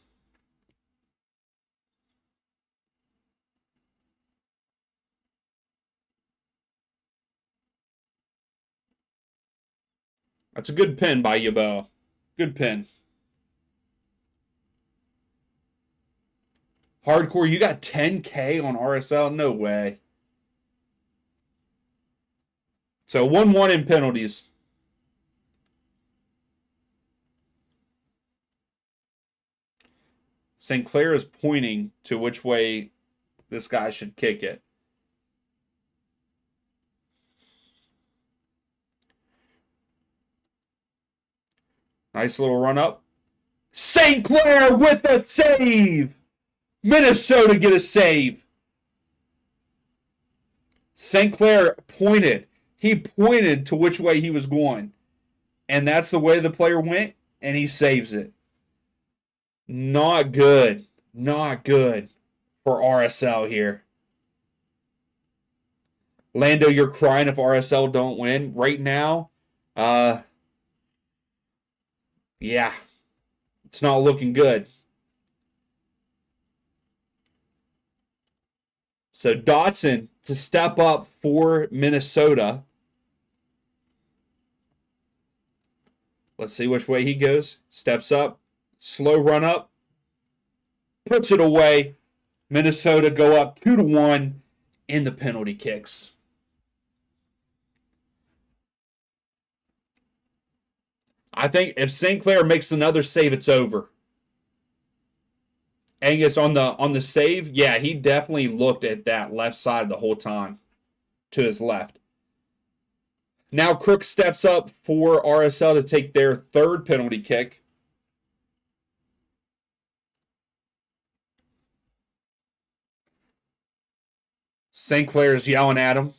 That's a good pin by Yeboah. Good pin. Hardcore, you got 10K on RSL? No way. So 1-1 in penalties. St. Clair is pointing to which way this guy should kick it. Nice little run up. St. Clair with a save. Minnesota get a save. St. Clair pointed. He pointed to which way he was going. And that's the way the player went, and he saves it. Not good. Not good for RSL here. Lando, you're crying if RSL don't win. Right now, yeah, it's not looking good. So Dotson to step up for Minnesota. Let's see which way he goes. Steps up. Slow run up. Puts it away. Minnesota go up 2-1 in the penalty kicks. I think if St. Clair makes another save, it's over. Angus on the save. Yeah, he definitely looked at that left side the whole time to his left. Now Crook steps up for RSL to take their third penalty kick. St. Clair's yelling at him.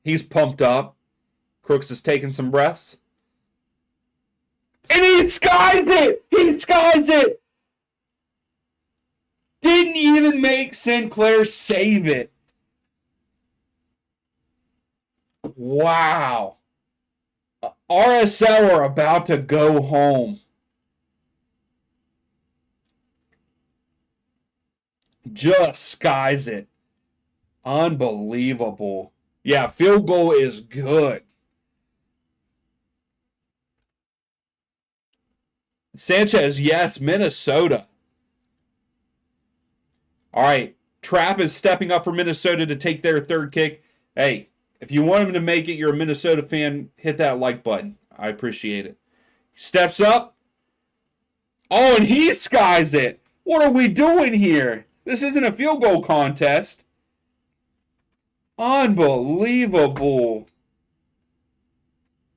He's pumped up. Crooks is taking some breaths. And he skies it! He skies it! Didn't even make Sinclair save it. Wow. RSL are about to go home. Just skies it. Unbelievable. Yeah, field goal is good. Sanchez, yes, Minnesota. All right, Trapp is stepping up for Minnesota to take their third kick. Hey, if you want him to make it, you're a Minnesota fan, hit that like button. I appreciate it. Steps up. Oh, and he skies it. What are we doing here? This isn't a field goal contest. Unbelievable.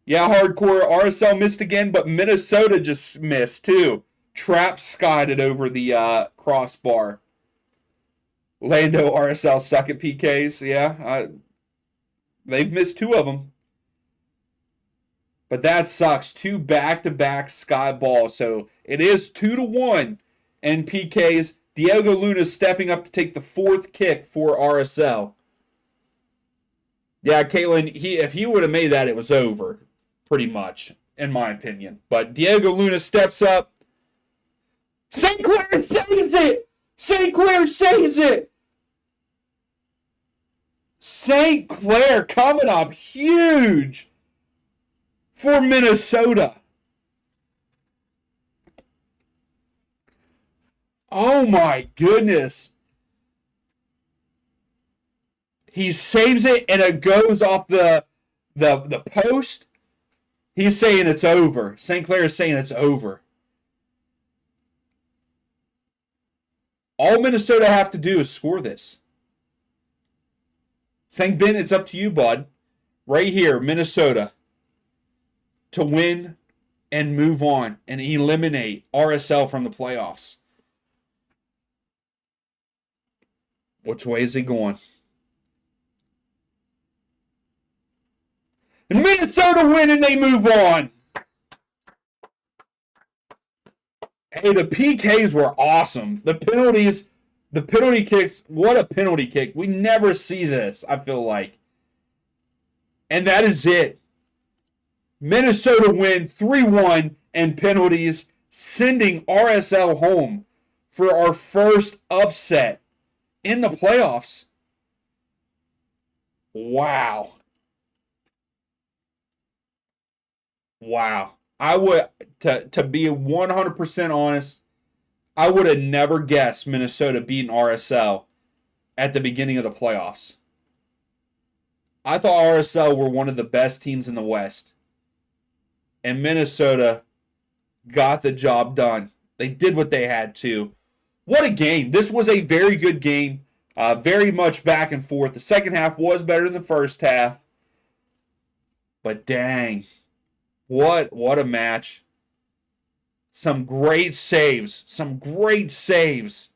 Yeah, hardcore. RSL missed again, but Minnesota just missed too. Trapp skied it over the crossbar. Lando, RSL suck at PKs. Yeah, they've missed two of them. But that sucks. Two back-to-back sky balls. So it is 2-1 in PKs. Diego Luna stepping up to take the fourth kick for RSL. Yeah, Caitlin, if he would have made that, it was over. Pretty much, in my opinion. But Diego Luna steps up. St. Clair saves it! St. Clair saves it! St. Clair coming up huge for Minnesota. Oh my goodness. He saves it and it goes off the post. He's saying it's over. St. Clair is saying it's over. All Minnesota have to do is score this. St. Ben, it's up to you, bud. Right here, Minnesota. To win and move on and eliminate RSL from the playoffs. Which way is he going? And Minnesota win and they move on. Hey, the PKs were awesome. The penalty kicks, what a penalty kick. We never see this, I feel like. And that is it. Minnesota win 3-1 and penalties, sending RSL home for our first upset in the playoffs. Wow. Wow. I would, to be 100% honest, I would have never guessed Minnesota beating RSL at the beginning of the playoffs. I thought RSL were one of the best teams in the West. And Minnesota got the job done. They did what they had to. What a game. This was a very good game. Very much back and forth. The second half was better than the first half. But dang. What a match. Some great saves. Some great saves.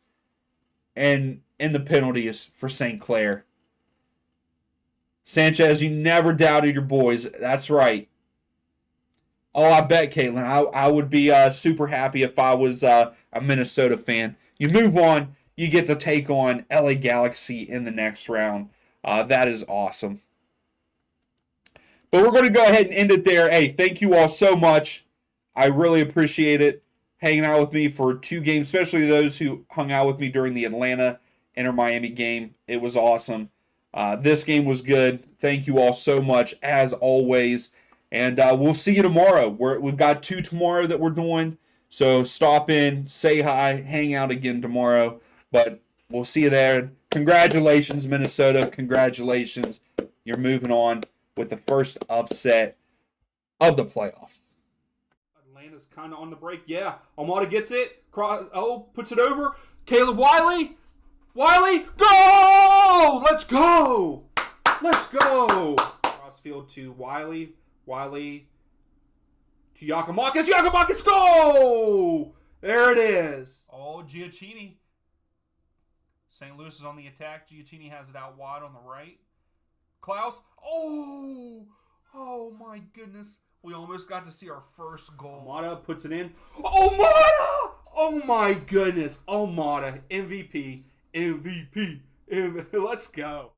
And in the penalties for St. Clair. Sanchez, you never doubted your boys. That's right. Oh, I bet, Caitlin, I would be super happy if I was a Minnesota fan. You move on. You get to take on LA Galaxy in the next round. That is awesome. But we're going to go ahead and end it there. Hey, thank you all so much. I really appreciate it. Hanging out with me for 2 games, especially those who hung out with me during the Atlanta Inter Miami game. It was awesome. This game was good. Thank you all so much, as always. And we'll see you tomorrow. We've got 2 tomorrow that we're doing. So stop in, say hi, hang out again tomorrow. But we'll see you there. Congratulations, Minnesota. Congratulations. You're moving on with the first upset of the playoffs. Atlanta's kind of on the break. Yeah. Almada gets it. Puts it over. Caleb Wiley. Wiley, go! Let's go! Let's go! Crossfield to Wiley. Wiley to Giacomakis. Giacomakis, go! There it is. Oh, Giacchini. St. Louis is on the attack. Giacchini has it out wide on the right. Klaus. Oh my goodness. We almost got to see our first goal. Mata puts it in. Oh, Mata! Oh my goodness. Oh, Mata. MVP. Let's go.